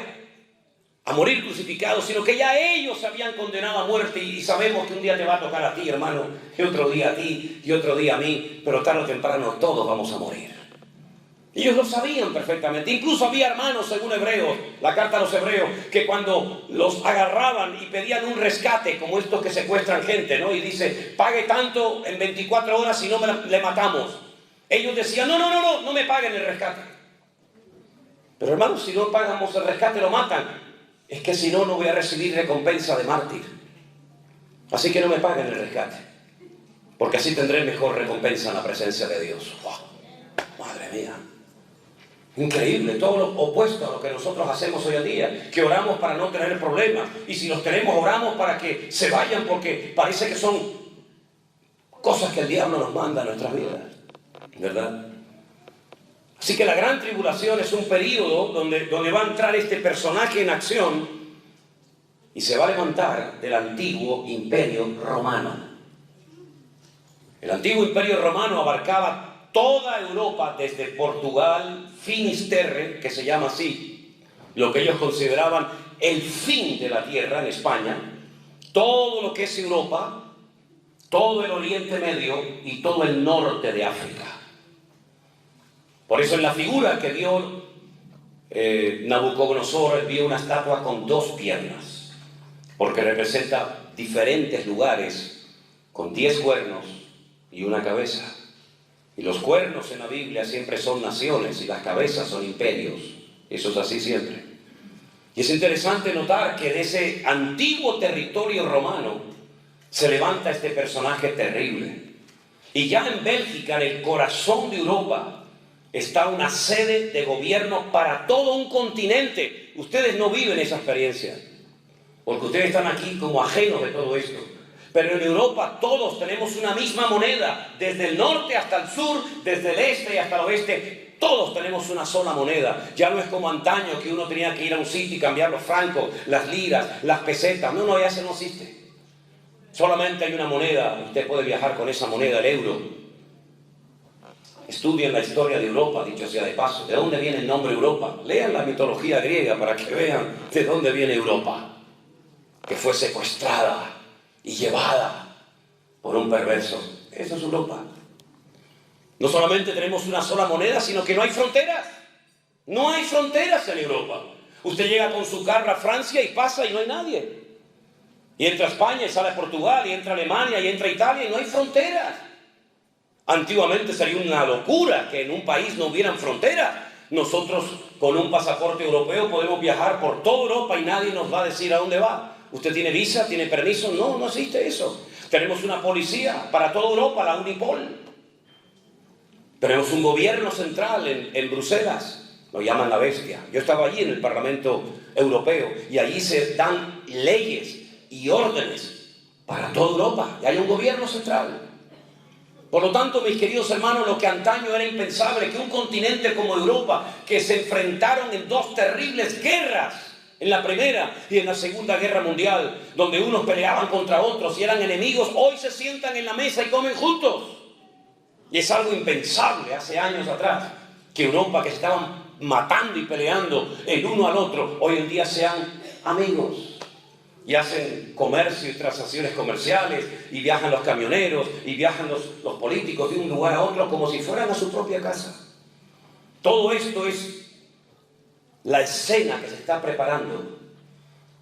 a morir crucificados, sino que ya ellos se habían condenado a muerte y sabemos que un día te va a tocar a ti, hermano, y otro día a ti, y otro día a mí, pero tarde o temprano todos vamos a morir. Ellos lo sabían perfectamente. Incluso había hermanos, según Hebreos, la carta a los Hebreos, que cuando los agarraban y pedían un rescate, como estos que secuestran gente, ¿no? Y dice, pague tanto en 24 horas si no le matamos. Ellos decían, no me paguen el rescate. Pero hermanos, si no pagamos el rescate, lo matan. Es que si no, no voy a recibir recompensa de mártir. Así que no me paguen el rescate, porque así tendré mejor recompensa en la presencia de Dios. ¡Wow! Madre mía. Increíble, todo lo opuesto a lo que nosotros hacemos hoy en día, que oramos para no tener problemas, y si los tenemos oramos para que se vayan, porque parece que son cosas que el diablo nos manda a nuestras vidas, ¿verdad? Así que la gran tribulación es un periodo donde va a entrar este personaje en acción y se va a levantar del antiguo imperio romano. El antiguo imperio romano abarcaba toda Europa, desde Portugal, Finisterre, que se llama así, lo que ellos consideraban el fin de la tierra en España, todo lo que es Europa, todo el Oriente Medio y todo el norte de África. Por eso en la figura que vio Nabucodonosor, vio una estatua con dos piernas, porque representa diferentes lugares con 10 cuernos y una cabeza. Y los cuernos en la Biblia siempre son naciones y las cabezas son imperios. Eso es así siempre. Y es interesante notar que de ese antiguo territorio romano se levanta este personaje terrible. Y ya en Bélgica, en el corazón de Europa, está una sede de gobierno para todo un continente. Ustedes no viven esa experiencia, porque ustedes están aquí como ajenos de todo esto. Pero en Europa todos tenemos una misma moneda, desde el norte hasta el sur, desde el este hasta el oeste, todos tenemos una sola moneda. Ya no es como antaño que uno tenía que ir a un sitio y cambiar los francos, las liras, las pesetas. No, ya eso no existe. Solamente hay una moneda, usted puede viajar con esa moneda, el euro. Estudien la historia de Europa, dicho sea de paso. ¿De dónde viene el nombre Europa? Lean la mitología griega para que vean de dónde viene Europa, que fue secuestrada y llevada por un perverso. Eso es Europa. No solamente tenemos una sola moneda, sino que no hay fronteras. No hay fronteras en Europa. Usted llega con su carro a Francia y pasa y no hay nadie. Y entra a España y sale a Portugal, y entra a Alemania y entra a Italia y no hay fronteras. Antiguamente sería una locura que en un país no hubieran fronteras. Nosotros con un pasaporte europeo podemos viajar por toda Europa y nadie nos va a decir a dónde va. ¿Usted tiene visa? ¿Tiene permiso? No existe eso. Tenemos una policía para toda Europa, la Unipol. Tenemos un gobierno central en Bruselas, lo llaman la bestia. Yo estaba allí en el Parlamento Europeo y allí se dan leyes y órdenes para toda Europa. Y hay un gobierno central. Por lo tanto, mis queridos hermanos, lo que antaño era impensable, que un continente como Europa, que se enfrentaron en dos terribles guerras, en la Primera y en la Segunda Guerra Mundial, donde unos peleaban contra otros y eran enemigos, hoy se sientan en la mesa y comen juntos. Y es algo impensable hace años atrás, que Europa, que estaban matando y peleando el uno al otro, hoy en día sean amigos. Y hacen comercio y transacciones comerciales, y viajan los camioneros, y viajan los políticos de un lugar a otro como si fueran a su propia casa. Todo esto es la escena que se está preparando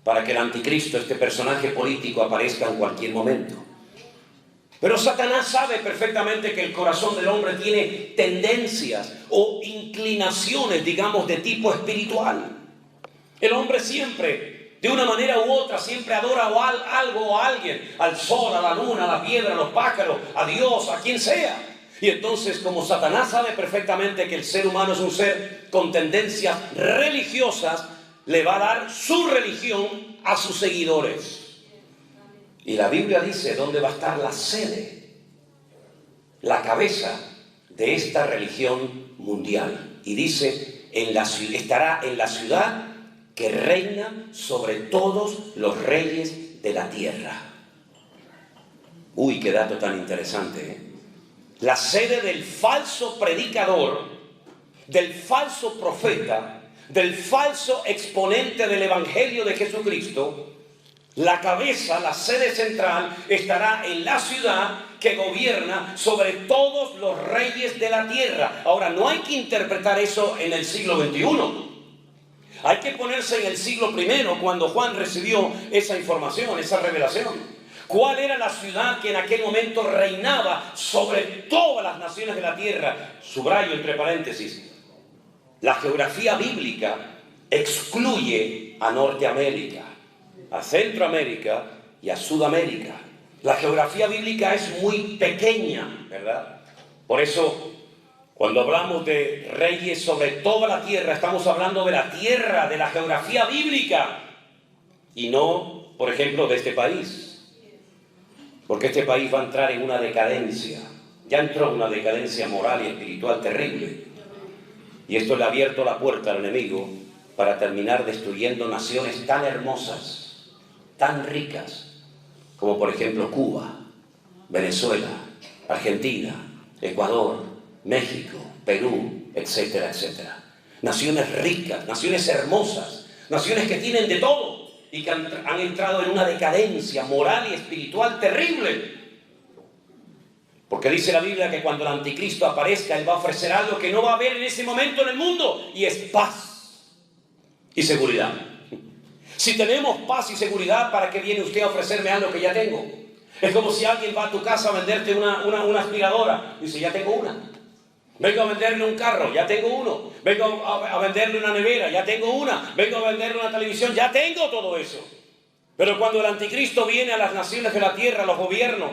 para que el anticristo, este personaje político, aparezca en cualquier momento. Pero Satanás sabe perfectamente que el corazón del hombre tiene tendencias o inclinaciones, digamos, de tipo espiritual. El hombre siempre, de una manera u otra, siempre adora algo o a alguien, al sol, a la luna, a la piedra, a los pájaros, a Dios, a quien sea. Y entonces, como Satanás sabe perfectamente que el ser humano es un ser con tendencias religiosas, le va a dar su religión a sus seguidores. Y la Biblia dice dónde va a estar la sede, la cabeza de esta religión mundial. Y dice, estará en la ciudad que reina sobre todos los reyes de la tierra. Uy, qué dato tan interesante, ¿eh? La sede del falso predicador, del falso profeta, del falso exponente del Evangelio de Jesucristo. La cabeza, la sede central, estará en la ciudad que gobierna sobre todos los reyes de la tierra. Ahora, no hay que interpretar eso en el siglo XXI. Hay que ponerse en el siglo I, cuando Juan recibió esa información, esa revelación. ¿Cuál era la ciudad que en aquel momento reinaba sobre todas las naciones de la tierra? Subrayo entre paréntesis. La geografía bíblica excluye a Norteamérica, a Centroamérica y a Sudamérica. La geografía bíblica es muy pequeña, ¿verdad? Por eso, cuando hablamos de reyes sobre toda la tierra, estamos hablando de la tierra, de la geografía bíblica, y no, por ejemplo, de este país. Porque este país va a entrar en una decadencia. Ya entró en una decadencia moral y espiritual terrible. Y esto le ha abierto la puerta al enemigo para terminar destruyendo naciones tan hermosas, tan ricas, como por ejemplo Cuba, Venezuela, Argentina, Ecuador, México, Perú, etcétera, etcétera. Naciones ricas, naciones hermosas, naciones que tienen de todo y que han entrado en una decadencia moral y espiritual terrible. Porque dice la Biblia que cuando el anticristo aparezca, él va a ofrecer algo que no va a haber en ese momento en el mundo, y es paz y seguridad. Si tenemos paz y seguridad, ¿para qué viene usted a ofrecerme algo que ya tengo? Es como si alguien va a tu casa a venderte una aspiradora y dice, ya tengo una. Vengo a venderle un carro, ya tengo uno. Vengo a venderle una nevera, ya tengo una. Vengo a venderle una televisión, ya tengo todo eso. Pero cuando el anticristo viene a las naciones de la tierra, a los gobiernos,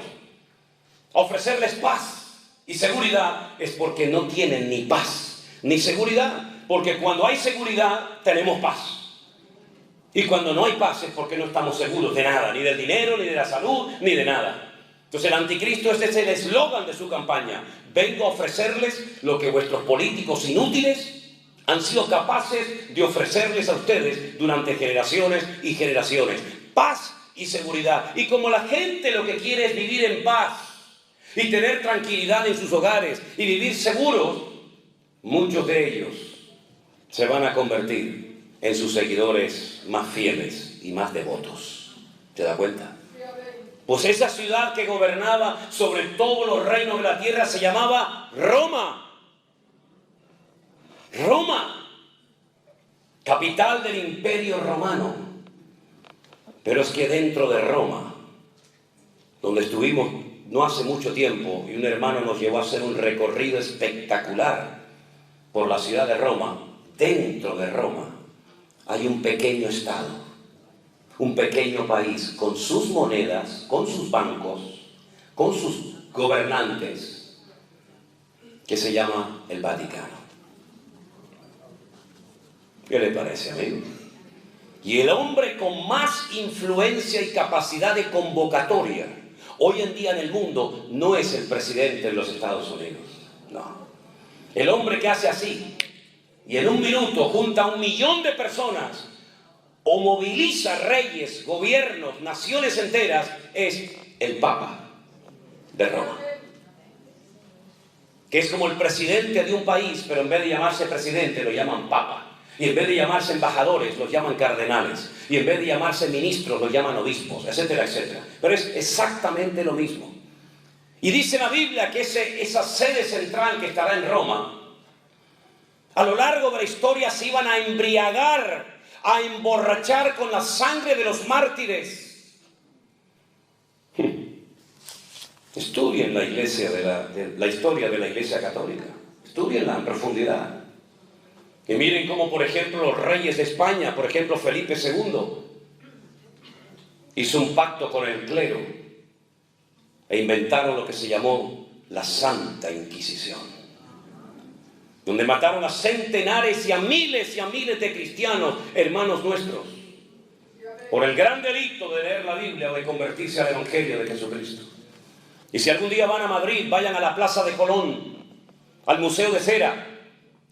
a ofrecerles paz y seguridad, es porque no tienen ni paz ni seguridad. Porque cuando hay seguridad, tenemos paz. Y cuando no hay paz es porque no estamos seguros de nada, ni del dinero, ni de la salud, ni de nada. Entonces el anticristo, este es el eslogan de su campaña. Vengo a ofrecerles lo que vuestros políticos inútiles han sido capaces de ofrecerles a ustedes durante generaciones y generaciones. Paz y seguridad. Y como la gente lo que quiere es vivir en paz y tener tranquilidad en sus hogares y vivir seguros, muchos de ellos se van a convertir en sus seguidores más fieles y más devotos. ¿Te das cuenta? Pues esa ciudad que gobernaba sobre todos los reinos de la tierra se llamaba Roma. Roma, capital del Imperio Romano. Pero es que dentro de Roma, donde estuvimos no hace mucho tiempo, y un hermano nos llevó a hacer un recorrido espectacular por la ciudad de Roma, dentro de Roma hay un pequeño estado. Un pequeño país con sus monedas, con sus bancos, con sus gobernantes, que se llama el Vaticano. ¿Qué le parece, amigo? Y el hombre con más influencia y capacidad de convocatoria hoy en día en el mundo no es el presidente de los Estados Unidos. No. El hombre que hace así y en un minuto junta a 1 millón de personas o moviliza reyes, gobiernos, naciones enteras, es el Papa de Roma. Que es como el presidente de un país, pero en vez de llamarse presidente lo llaman Papa. Y en vez de llamarse embajadores los llaman cardenales. Y en vez de llamarse ministros los llaman obispos, etcétera, etcétera. Pero es exactamente lo mismo. Y dice la Biblia que esa sede central que estará en Roma, a lo largo de la historia se iban a embriagar, a emborrachar con la sangre de los mártires. Estudien la iglesia la historia de la Iglesia Católica. Estudienla en profundidad. Y miren cómo, por ejemplo, los reyes de España, por ejemplo, Felipe II, hizo un pacto con el clero e inventaron lo que se llamó la Santa Inquisición, donde mataron a centenares y a miles de cristianos, hermanos nuestros, por el gran delito de leer la Biblia o de convertirse al Evangelio de Jesucristo. Y si algún día van a Madrid, vayan a la Plaza de Colón, al Museo de Cera,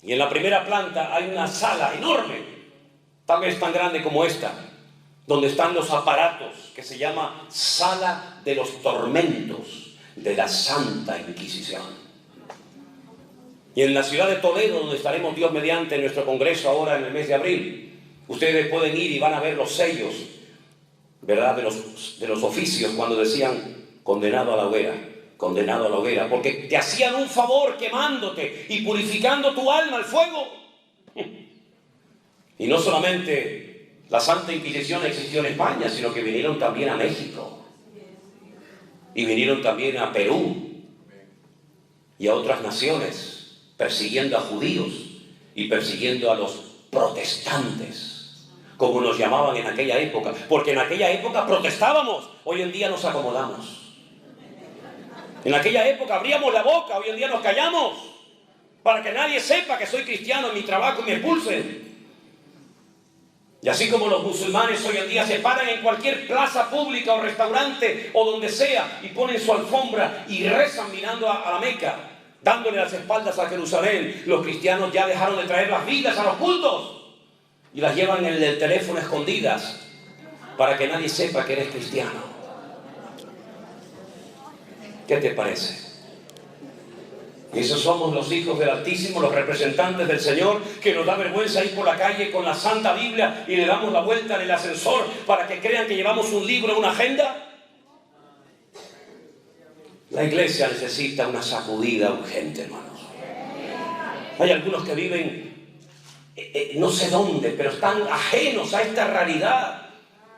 y en la primera planta hay una sala enorme, tal vez tan grande como esta, donde están los aparatos, que se llama Sala de los Tormentos de la Santa Inquisición. Y en la ciudad de Toledo, donde estaremos Dios mediante en nuestro congreso ahora en el mes de abril, ustedes pueden ir y van a ver los sellos, ¿verdad?, de los oficios cuando decían condenado a la hoguera, condenado a la hoguera, porque te hacían un favor quemándote y purificando tu alma al fuego. Y no solamente la Santa Inquisición existió en España, sino que vinieron también a México, y vinieron también a Perú y a otras naciones, persiguiendo a judíos y persiguiendo a los protestantes, como nos llamaban en aquella época, porque en aquella época protestábamos, hoy en día nos acomodamos. En aquella época abríamos la boca, hoy en día nos callamos, para que nadie sepa que soy cristiano en mi trabajo y me expulsen. Y así como los musulmanes hoy en día se paran en cualquier plaza pública o restaurante o donde sea y ponen su alfombra y rezan mirando a la Meca, dándole las espaldas a Jerusalén, los cristianos ya dejaron de traer las Biblias a los cultos y las llevan en el teléfono escondidas para que nadie sepa que eres cristiano. ¿Qué te parece? Y esos somos los hijos del Altísimo, los representantes del Señor, que nos da vergüenza ir por la calle con la Santa Biblia y le damos la vuelta en el ascensor para que crean que llevamos un libro, una agenda. La iglesia necesita una sacudida urgente, hermanos. Hay algunos que viven no sé dónde, pero están ajenos a esta realidad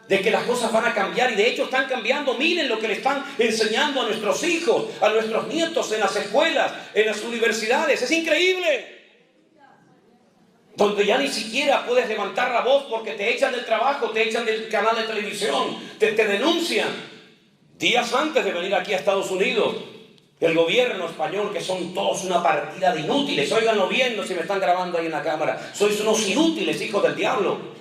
de que las cosas van a cambiar, y de hecho están cambiando. Miren lo que le están enseñando a nuestros hijos, a nuestros nietos en las escuelas, en las universidades. Es increíble. Donde ya ni siquiera puedes levantar la voz porque te echan del trabajo, te echan del canal de televisión, te denuncian. Días antes de venir aquí a Estados Unidos, el gobierno español, que son todos una partida de inútiles, óiganlo bien, si me están grabando ahí en la cámara, sois unos inútiles, hijos del diablo.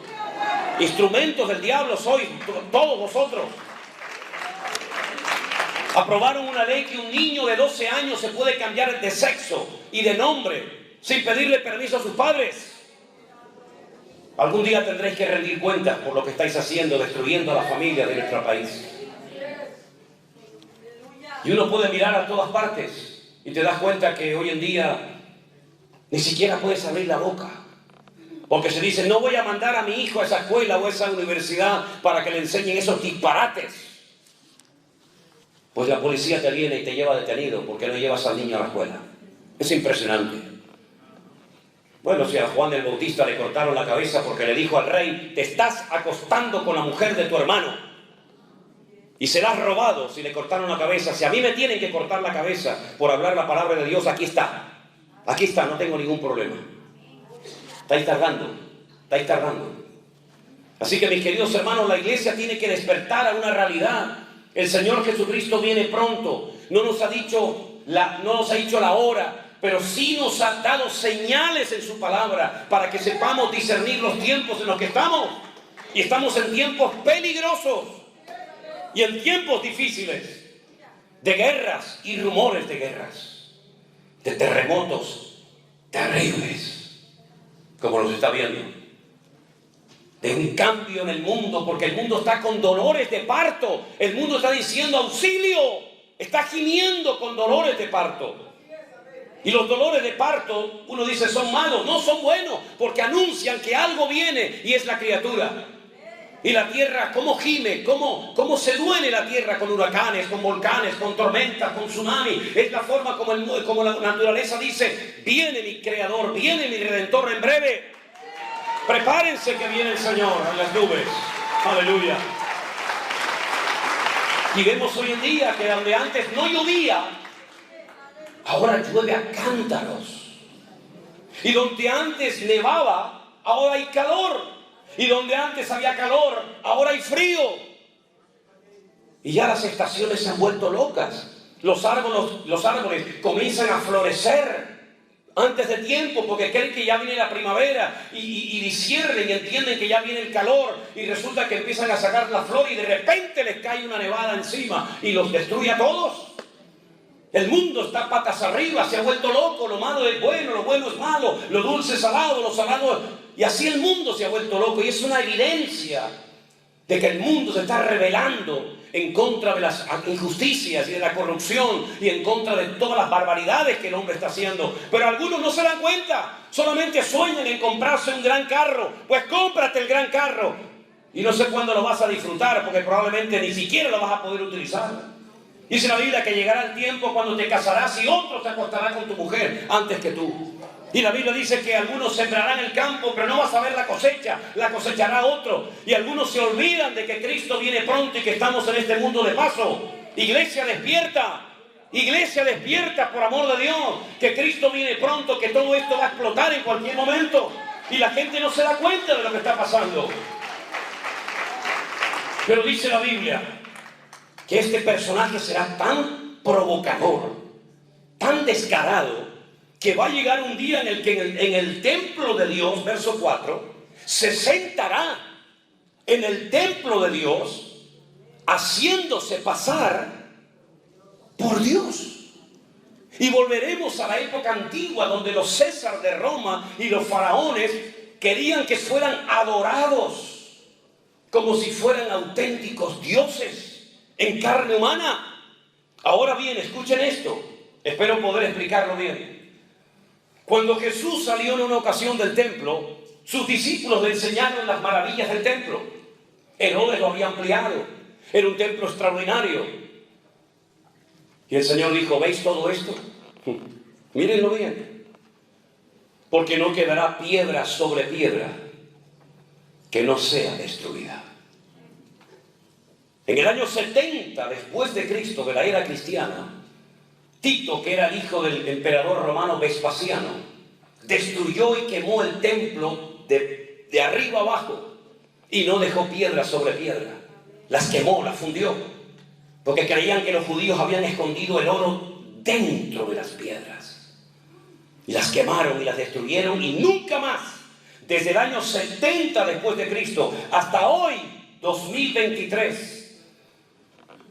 Instrumentos del diablo sois todos vosotros. Aprobaron una ley que un niño de 12 años se puede cambiar de sexo y de nombre sin pedirle permiso a sus padres. Algún día tendréis que rendir cuentas por lo que estáis haciendo, destruyendo a la familia de nuestro país. Y uno puede mirar a todas partes y te das cuenta que hoy en día ni siquiera puedes abrir la boca. Porque se dice, no voy a mandar a mi hijo a esa escuela o a esa universidad para que le enseñen esos disparates. Pues la policía te viene y te lleva detenido porque no llevas al niño a la escuela. Es impresionante. Bueno, si a Juan el Bautista le cortaron la cabeza porque le dijo al rey, te estás acostando con la mujer de tu hermano y serás robado si le cortaron la cabeza. Si a mí me tienen que cortar la cabeza por hablar la palabra de Dios, aquí está. Aquí está, no tengo ningún problema. Estáis tardando. Así que, mis queridos hermanos, la iglesia tiene que despertar a una realidad. El Señor Jesucristo viene pronto. No nos ha dicho la hora, pero sí nos ha dado señales en su palabra para que sepamos discernir los tiempos en los que estamos. Y estamos en tiempos peligrosos y en tiempos difíciles, de guerras y rumores de guerras, de terremotos terribles, como los está viendo, de un cambio en el mundo, porque el mundo está con dolores de parto, el mundo está diciendo auxilio, está gimiendo con dolores de parto. Y los dolores de parto, uno dice, son malos, no, son buenos, porque anuncian que algo viene y es la criatura. Y la tierra, cómo gime, cómo se duele la tierra con huracanes, con volcanes, con tormentas, con tsunami. Es la forma como la naturaleza dice, viene mi creador, viene mi redentor en breve. Prepárense que viene el Señor en las nubes. Aleluya. Y vemos hoy en día que donde antes no llovía, ahora llueve a cántaros. Y donde antes nevaba, ahora hay calor. Y donde antes había calor, ahora hay frío. Y ya las estaciones se han vuelto locas. Los árboles comienzan a florecer antes de tiempo porque creen que ya viene la primavera y disciernen y entienden que ya viene el calor y resulta que empiezan a sacar la flor y de repente les cae una nevada encima y los destruye a todos. El mundo está patas arriba, se ha vuelto loco, lo malo es bueno, lo bueno es malo, lo dulce es salado, lo salado... Y así el mundo se ha vuelto loco y es una evidencia de que el mundo se está rebelando en contra de las injusticias y de la corrupción y en contra de todas las barbaridades que el hombre está haciendo. Pero algunos no se dan cuenta, solamente sueñan en comprarse un gran carro. Pues cómprate el gran carro y no sé cuándo lo vas a disfrutar porque probablemente ni siquiera lo vas a poder utilizar. Dice la Biblia que llegará el tiempo cuando te casarás y otro te acostará con tu mujer antes que tú. Y la Biblia dice que algunos sembrarán el campo, pero no vas a ver la cosecha, la cosechará otro. Y algunos se olvidan de que Cristo viene pronto y que estamos en este mundo de paso. Iglesia, despierta. Iglesia, despierta, por amor de Dios. Que Cristo viene pronto, que todo esto va a explotar en cualquier momento. Y la gente no se da cuenta de lo que está pasando. Pero dice la Biblia que este personaje será tan provocador, tan descarado, que va a llegar un día en el que en el templo de Dios, verso 4, se sentará en el templo de Dios haciéndose pasar por Dios. Y volveremos a la época antigua donde los Césares de Roma y los faraones querían que fueran adorados como si fueran auténticos dioses en carne humana. Ahora bien, escuchen esto, espero poder explicarlo bien. Cuando Jesús salió en una ocasión del templo, sus discípulos le enseñaron las maravillas del templo. Herodes lo había ampliado, era un templo extraordinario. Y el Señor dijo, ¿veis todo esto? Mírenlo bien, porque no quedará piedra sobre piedra que no sea destruida. En el año 70 después de Cristo, de la era cristiana, Tito, que era el hijo del emperador romano Vespasiano, destruyó y quemó el templo de arriba abajo y no dejó piedra sobre piedra. Las quemó, las fundió, porque creían que los judíos habían escondido el oro dentro de las piedras. Y las quemaron y las destruyeron y nunca más, desde el año 70 después de Cristo hasta hoy, 2023,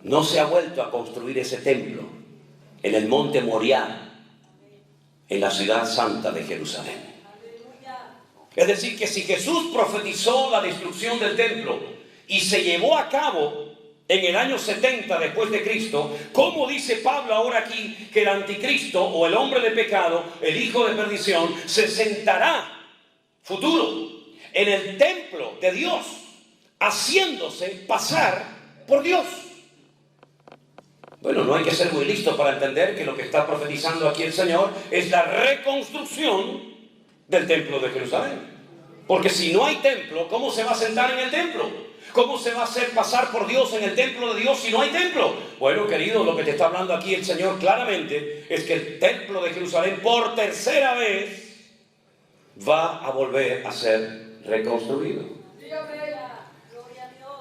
no se ha vuelto a construir ese templo en el monte Moriah, en la ciudad santa de Jerusalén. Es decir, que si Jesús profetizó la destrucción del templo y se llevó a cabo en el año 70 después de Cristo, ¿cómo dice Pablo ahora aquí que el anticristo o el hombre de pecado, el hijo de perdición, se sentará, futuro, en el templo de Dios, haciéndose pasar por Dios? Bueno, no hay que ser muy listo para entender que lo que está profetizando aquí el Señor es la reconstrucción del templo de Jerusalén. Porque si no hay templo, ¿cómo se va a sentar en el templo? ¿Cómo se va a hacer pasar por Dios en el templo de Dios si no hay templo? Bueno, querido, lo que te está hablando aquí el Señor claramente es que el templo de Jerusalén por tercera vez va a volver a ser reconstruido.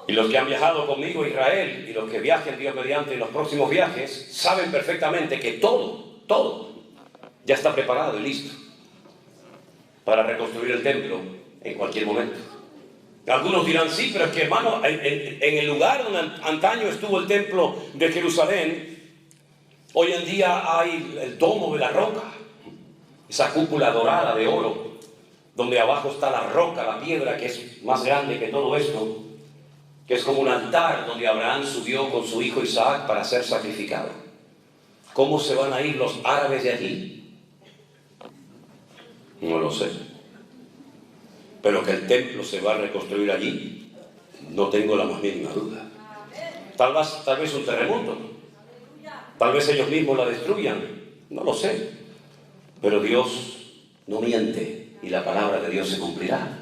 Y los que han viajado conmigo a Israel y los que viajen Dios mediante en los próximos viajes saben perfectamente que todo ya está preparado y listo para reconstruir el templo en cualquier momento. Algunos dirán, sí, pero es que hermano, en el lugar donde antaño estuvo el templo de Jerusalén, hoy en día hay el domo de la roca, esa cúpula dorada de oro, donde abajo está la roca, la piedra que es más grande que todo esto, que es como un altar donde Abraham subió con su hijo Isaac para ser sacrificado. ¿Cómo se van a ir los árabes de allí? No lo sé. Pero que el templo se va a reconstruir allí, no tengo la más mínima duda. Tal vez un terremoto. Tal vez ellos mismos la destruyan. No lo sé. Pero Dios no miente y la palabra de Dios se cumplirá.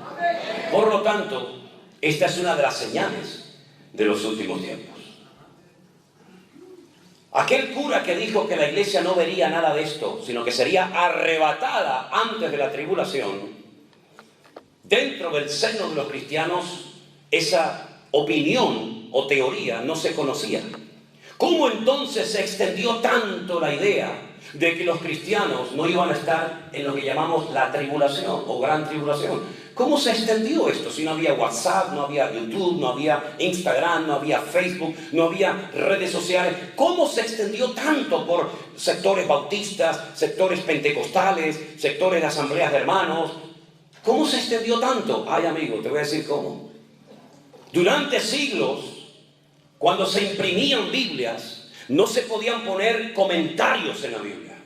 Por lo tanto, esta es una de las señales de los últimos tiempos. Aquel cura que dijo que la iglesia no vería nada de esto, sino que sería arrebatada antes de la tribulación, dentro del seno de los cristianos, esa opinión o teoría no se conocía. ¿Cómo entonces se extendió tanto la idea de que los cristianos no iban a estar en lo que llamamos la tribulación o gran tribulación? ¿Cómo se extendió esto? Si no había WhatsApp, no había YouTube, no había Instagram, no había Facebook, no había redes sociales. ¿Cómo se extendió tanto por sectores bautistas, sectores pentecostales, sectores de asambleas de hermanos? ¿Cómo se extendió tanto? Ay, amigo, te voy a decir cómo. Durante siglos, cuando se imprimían Biblias, no se podían poner comentarios en la Biblia.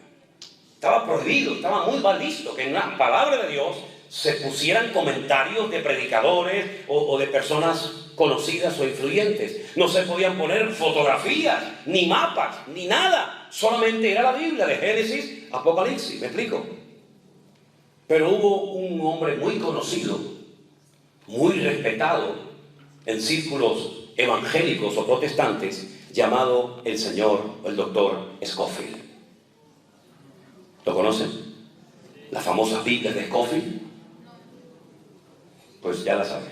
Estaba prohibido, estaba muy mal visto que en la palabra de Dios se pusieran comentarios de predicadores o de personas conocidas o influyentes. No se podían poner fotografías, ni mapas, ni nada. Solamente era la Biblia de Génesis, Apocalipsis. ¿Me explico? Pero hubo un hombre muy conocido, muy respetado en círculos evangélicos o protestantes, llamado el señor, el doctor Scofield. ¿Lo conocen? Las famosas Biblias de Scofield. Pues ya la saben.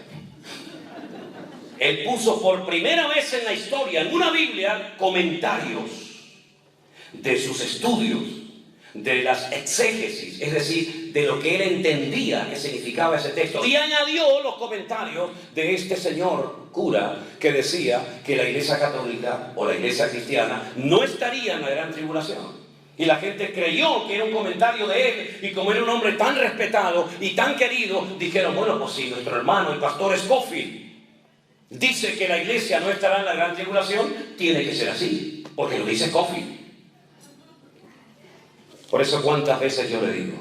Él puso por primera vez en la historia, en una Biblia, comentarios de sus estudios, de las exégesis, es decir, de lo que él entendía que significaba ese texto. Y añadió los comentarios de este señor cura que decía que la iglesia católica o la iglesia cristiana no estaría en la gran tribulación. Y la gente creyó que era un comentario de él, y como era un hombre tan respetado y tan querido, dijeron, bueno, pues si nuestro hermano, el pastor Scofield, dice que la iglesia no estará en la gran tribulación, tiene que ser así, porque lo dice Scofield. Por eso cuántas veces yo le digo,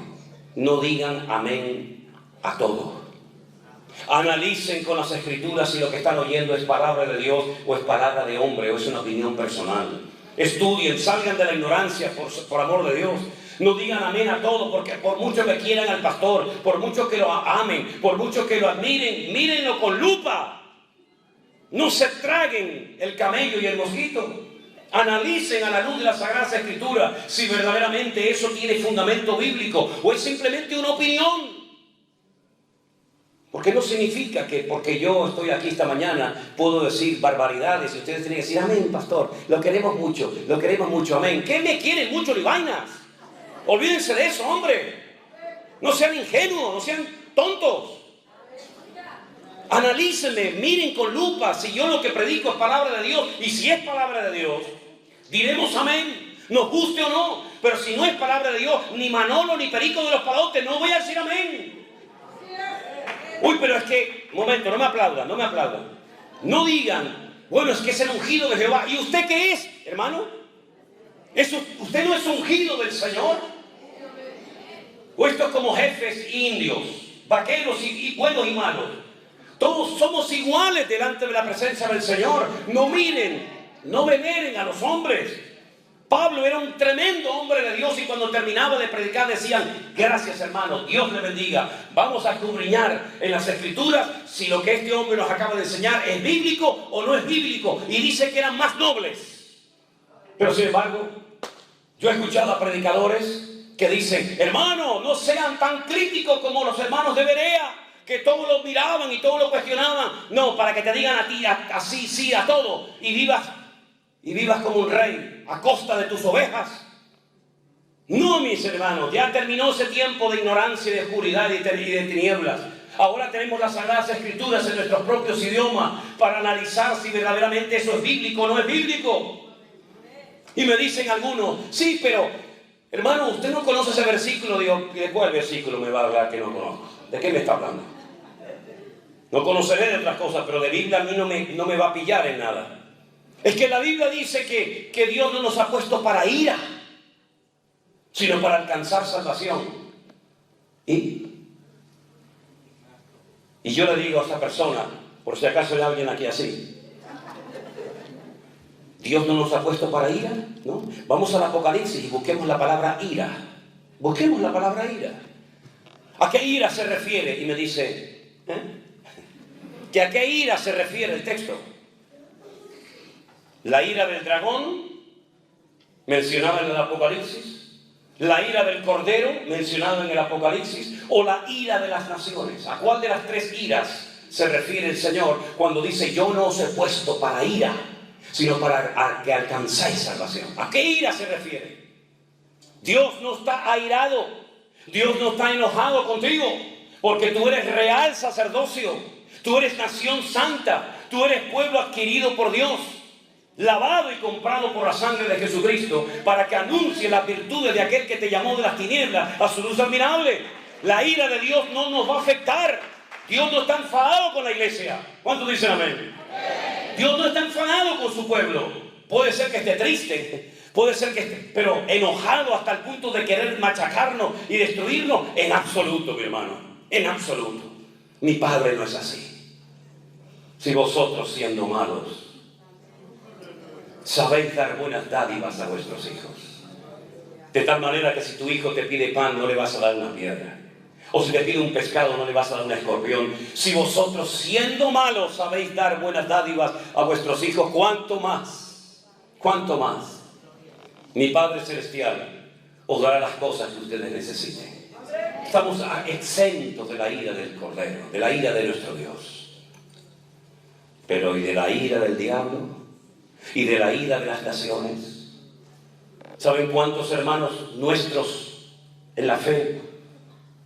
no digan amén a todo. Analicen con las escrituras si lo que están oyendo es palabra de Dios o es palabra de hombre o es una opinión personal. Estudien, salgan de la ignorancia por amor de Dios. No digan amén a todo, porque por mucho que quieran al pastor, por mucho que lo amen, por mucho que lo admiren, mírenlo con lupa. No se traguen el camello y el mosquito. Analicen a la luz de la Sagrada Escritura si verdaderamente eso tiene fundamento bíblico o es simplemente una opinión. Porque no significa que porque yo estoy aquí esta mañana puedo decir barbaridades y ustedes tienen que decir amén, pastor, lo queremos mucho, amén. ¿Qué me quieren mucho, ni vainas? Olvídense de eso, hombre. No sean ingenuos, no sean tontos. Analícenme, miren con lupa si yo lo que predico es palabra de Dios, y si es palabra de Dios, diremos amén, nos guste o no. Pero si no es palabra de Dios, ni Manolo ni Perico de los Palotes, no voy a decir amén. Uy, pero es que, un momento, no me aplaudan. No digan, bueno, es que es el ungido de Jehová. ¿Y usted qué es, hermano? ¿Usted no es ungido del Señor? ¿O esto es como jefes indios, vaqueros y buenos y malos? Todos somos iguales delante de la presencia del Señor. No miren, no veneren a los hombres. Pablo era un tremendo hombre de Dios y cuando terminaba de predicar decían, gracias hermano, Dios le bendiga. Vamos a escudriñar en las escrituras si lo que este hombre nos acaba de enseñar es bíblico o no es bíblico. Y dice que eran más nobles. Pero sin embargo, yo he escuchado a predicadores que dicen, hermano, no sean tan críticos como los hermanos de Berea, que todos lo miraban y todos lo cuestionaban. No, para que te digan a ti así, sí, a todo, y vivas como un rey a costa de tus ovejas. No, mis hermanos, ya terminó ese tiempo de ignorancia y de oscuridad y de tinieblas. Ahora tenemos las Sagradas Escrituras en nuestros propios idiomas para analizar si verdaderamente eso es bíblico o no es bíblico. Y me dicen algunos, sí, pero hermano, usted no conoce ese versículo. Digo, ¿de cuál versículo me va a hablar que no conozco? ¿De qué me está hablando? No conoceré de otras cosas, pero de Biblia a mí no me va a pillar en nada. Es que la Biblia dice que Dios no nos ha puesto para ira, sino para alcanzar salvación. Y yo le digo a esta persona, por si acaso hay alguien aquí así, Dios no nos ha puesto para ira, ¿no? Vamos al Apocalipsis y busquemos la palabra ira. Busquemos la palabra ira. ¿A qué ira se refiere? Y me dice, ¿que a qué ira se refiere el texto? ¿La ira del dragón? mencionada en el Apocalipsis, la ira del Cordero, mencionada en el Apocalipsis, o la ira de las naciones. ¿A cuál de las tres iras se refiere el Señor cuando dice: yo no os he puesto para ira, sino para que alcanzáis salvación? ¿A qué ira se refiere? Dios no está airado, Dios no está enojado contigo, porque tú eres real sacerdocio, tú eres nación santa, tú eres pueblo adquirido por Dios, lavado y comprado por la sangre de Jesucristo, para que anuncie las virtudes de aquel que te llamó de las tinieblas a su luz admirable. La ira de Dios no nos va a afectar. Dios no está enfadado con la iglesia. ¿Cuántos dicen amén? Dios no está enfadado con su pueblo. Puede ser que esté triste, puede ser que esté, pero enojado hasta el punto de querer machacarnos y destruirnos. En absoluto, mi hermano, en absoluto. Mi Padre no es así. Si vosotros, siendo malos, sabéis dar buenas dádivas a vuestros hijos, de tal manera que si tu hijo te pide pan, no le vas a dar una piedra, o si te pide un pescado, no le vas a dar un escorpión. Si vosotros, siendo malos, sabéis dar buenas dádivas a vuestros hijos, ¿cuánto más? ¿Cuánto más? Mi Padre Celestial os dará las cosas que ustedes necesiten. Estamos exentos de la ira del Cordero, de la ira de nuestro Dios. Pero ¿y de la ira del diablo? ¿Y de la ira de las naciones? ¿Saben cuántos hermanos nuestros en la fe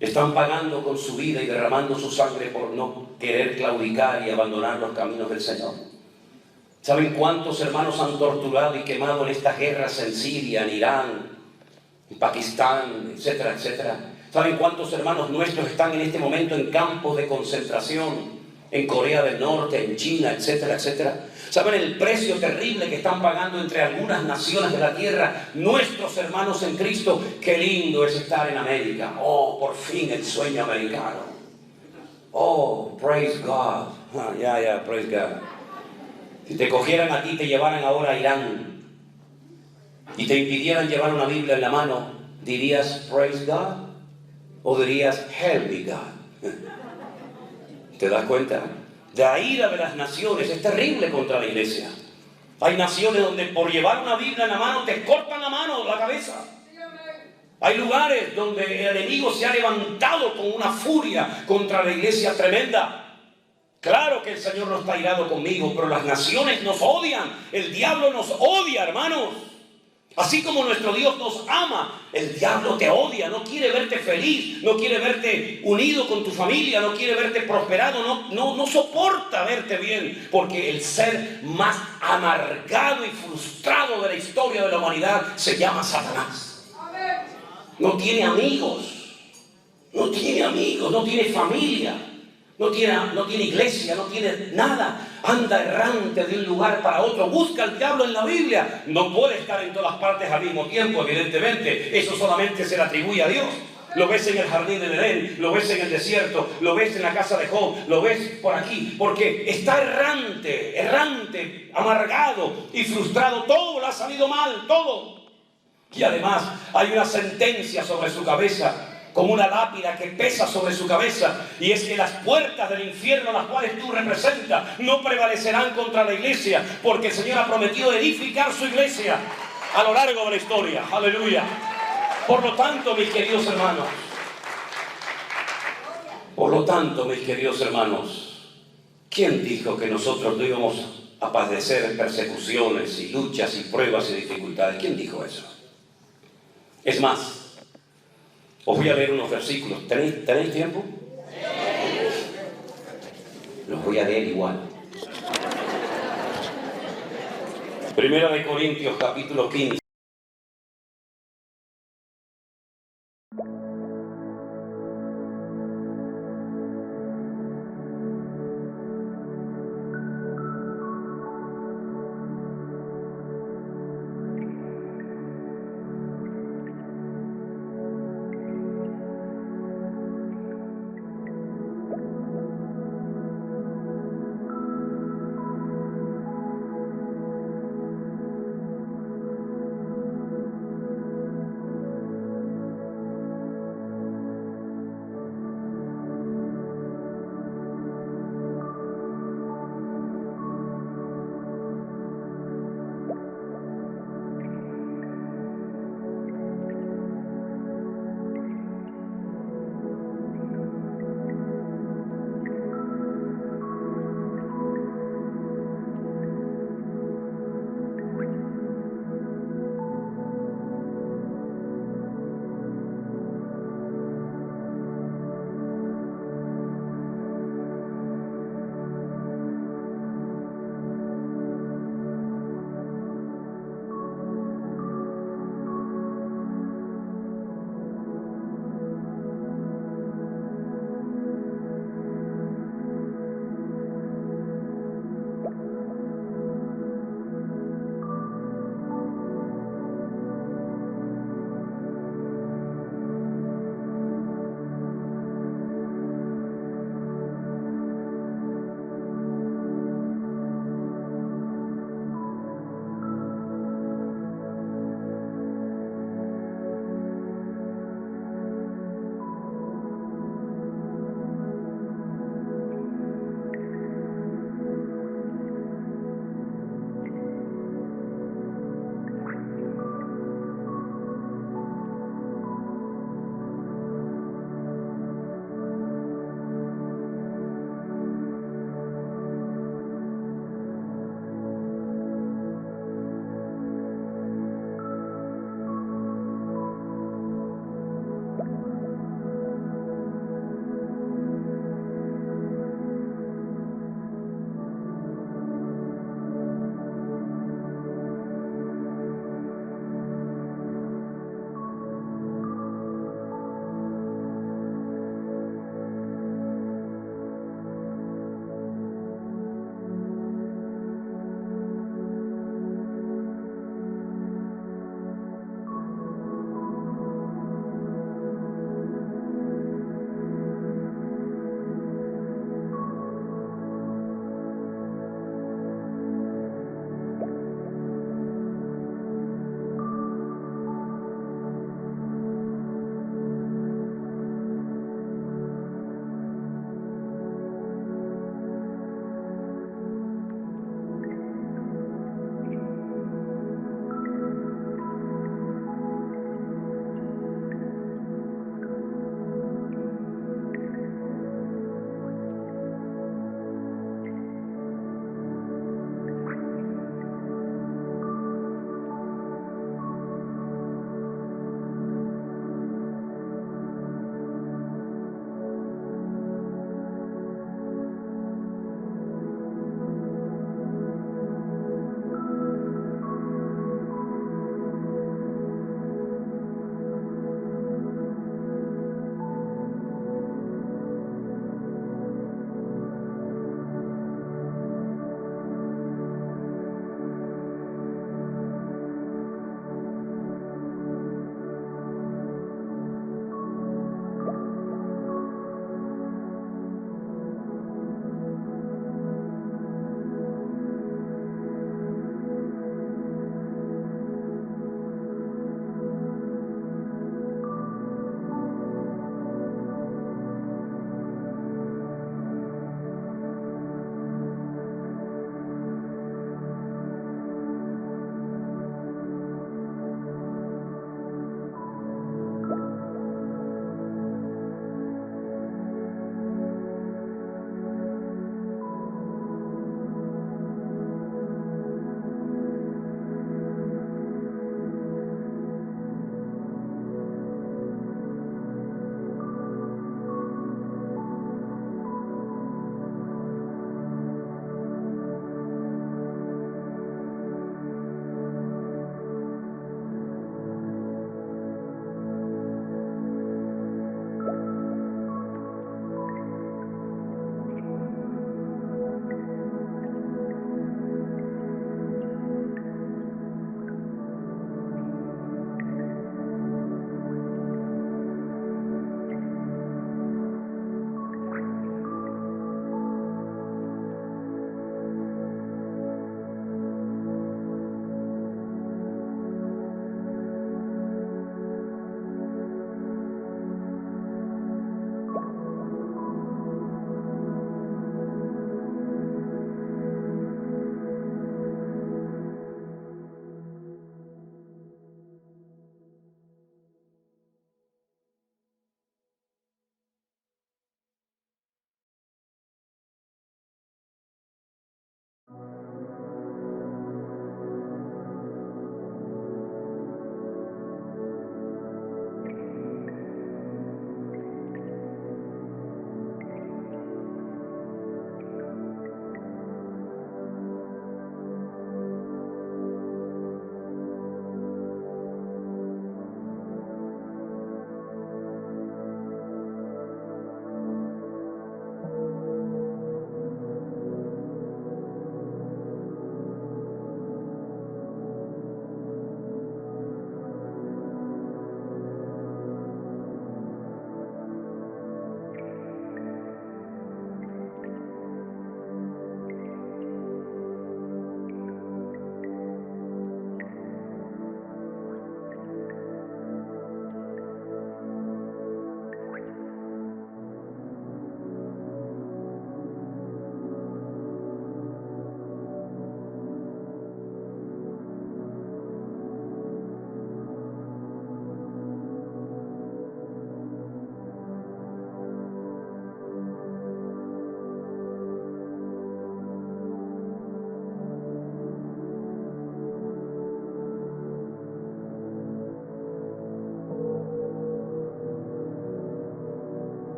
están pagando con su vida y derramando su sangre por no querer claudicar y abandonar los caminos del Señor? ¿Saben cuántos hermanos han torturado y quemado en estas guerras en Siria, en Irán, en Pakistán, etcétera, etcétera? ¿Saben cuántos hermanos nuestros están en este momento en campos de concentración en Corea del Norte, en China, etcétera, etcétera? ¿Saben el precio terrible que están pagando entre algunas naciones de la tierra nuestros hermanos en Cristo? Qué lindo es estar en América. Oh, por fin el sueño americano. Oh, praise God. Praise God. Si te cogieran a ti y te llevaran ahora a Irán y te impidieran llevar una Biblia en la mano, ¿dirías praise God? ¿O dirías help me God? ¿Te das cuenta? La ira de las naciones es terrible contra la iglesia. Hay naciones donde por llevar una Biblia en la mano te cortan la mano, la cabeza. Hay lugares donde el enemigo se ha levantado con una furia contra la iglesia tremenda. Claro que el Señor no está airado conmigo, pero las naciones nos odian. El diablo nos odia, hermanos. Así como nuestro Dios nos ama, el diablo te odia, no quiere verte feliz, no quiere verte unido con tu familia, no quiere verte prosperado, no soporta verte bien, porque el ser más amargado y frustrado de la historia de la humanidad se llama Satanás. No tiene amigos, no tiene familia, no tiene iglesia, no tiene nada. Anda errante de un lugar para otro. Busca al diablo en la Biblia. No puede estar en todas partes al mismo tiempo, evidentemente. Eso solamente se le atribuye a Dios. Lo ves en el jardín del Edén, lo ves en el desierto, lo ves en la casa de Job, lo ves por aquí, porque está errante, amargado y frustrado. Todo le ha salido mal, todo. Y además hay una sentencia sobre su cabeza, como una lápida que pesa sobre su cabeza, y es que las puertas del infierno, las cuales tú representas, no prevalecerán contra la iglesia, porque el Señor ha prometido edificar su iglesia a lo largo de la historia. Aleluya. Por lo tanto, mis queridos hermanos, ¿quién dijo que nosotros no íbamos a padecer persecuciones y luchas y pruebas y dificultades? ¿Quién dijo eso? Es más, os voy a leer unos versículos. ¿Tenéis tiempo? Los voy a leer igual. Primera de Corintios, capítulo 15.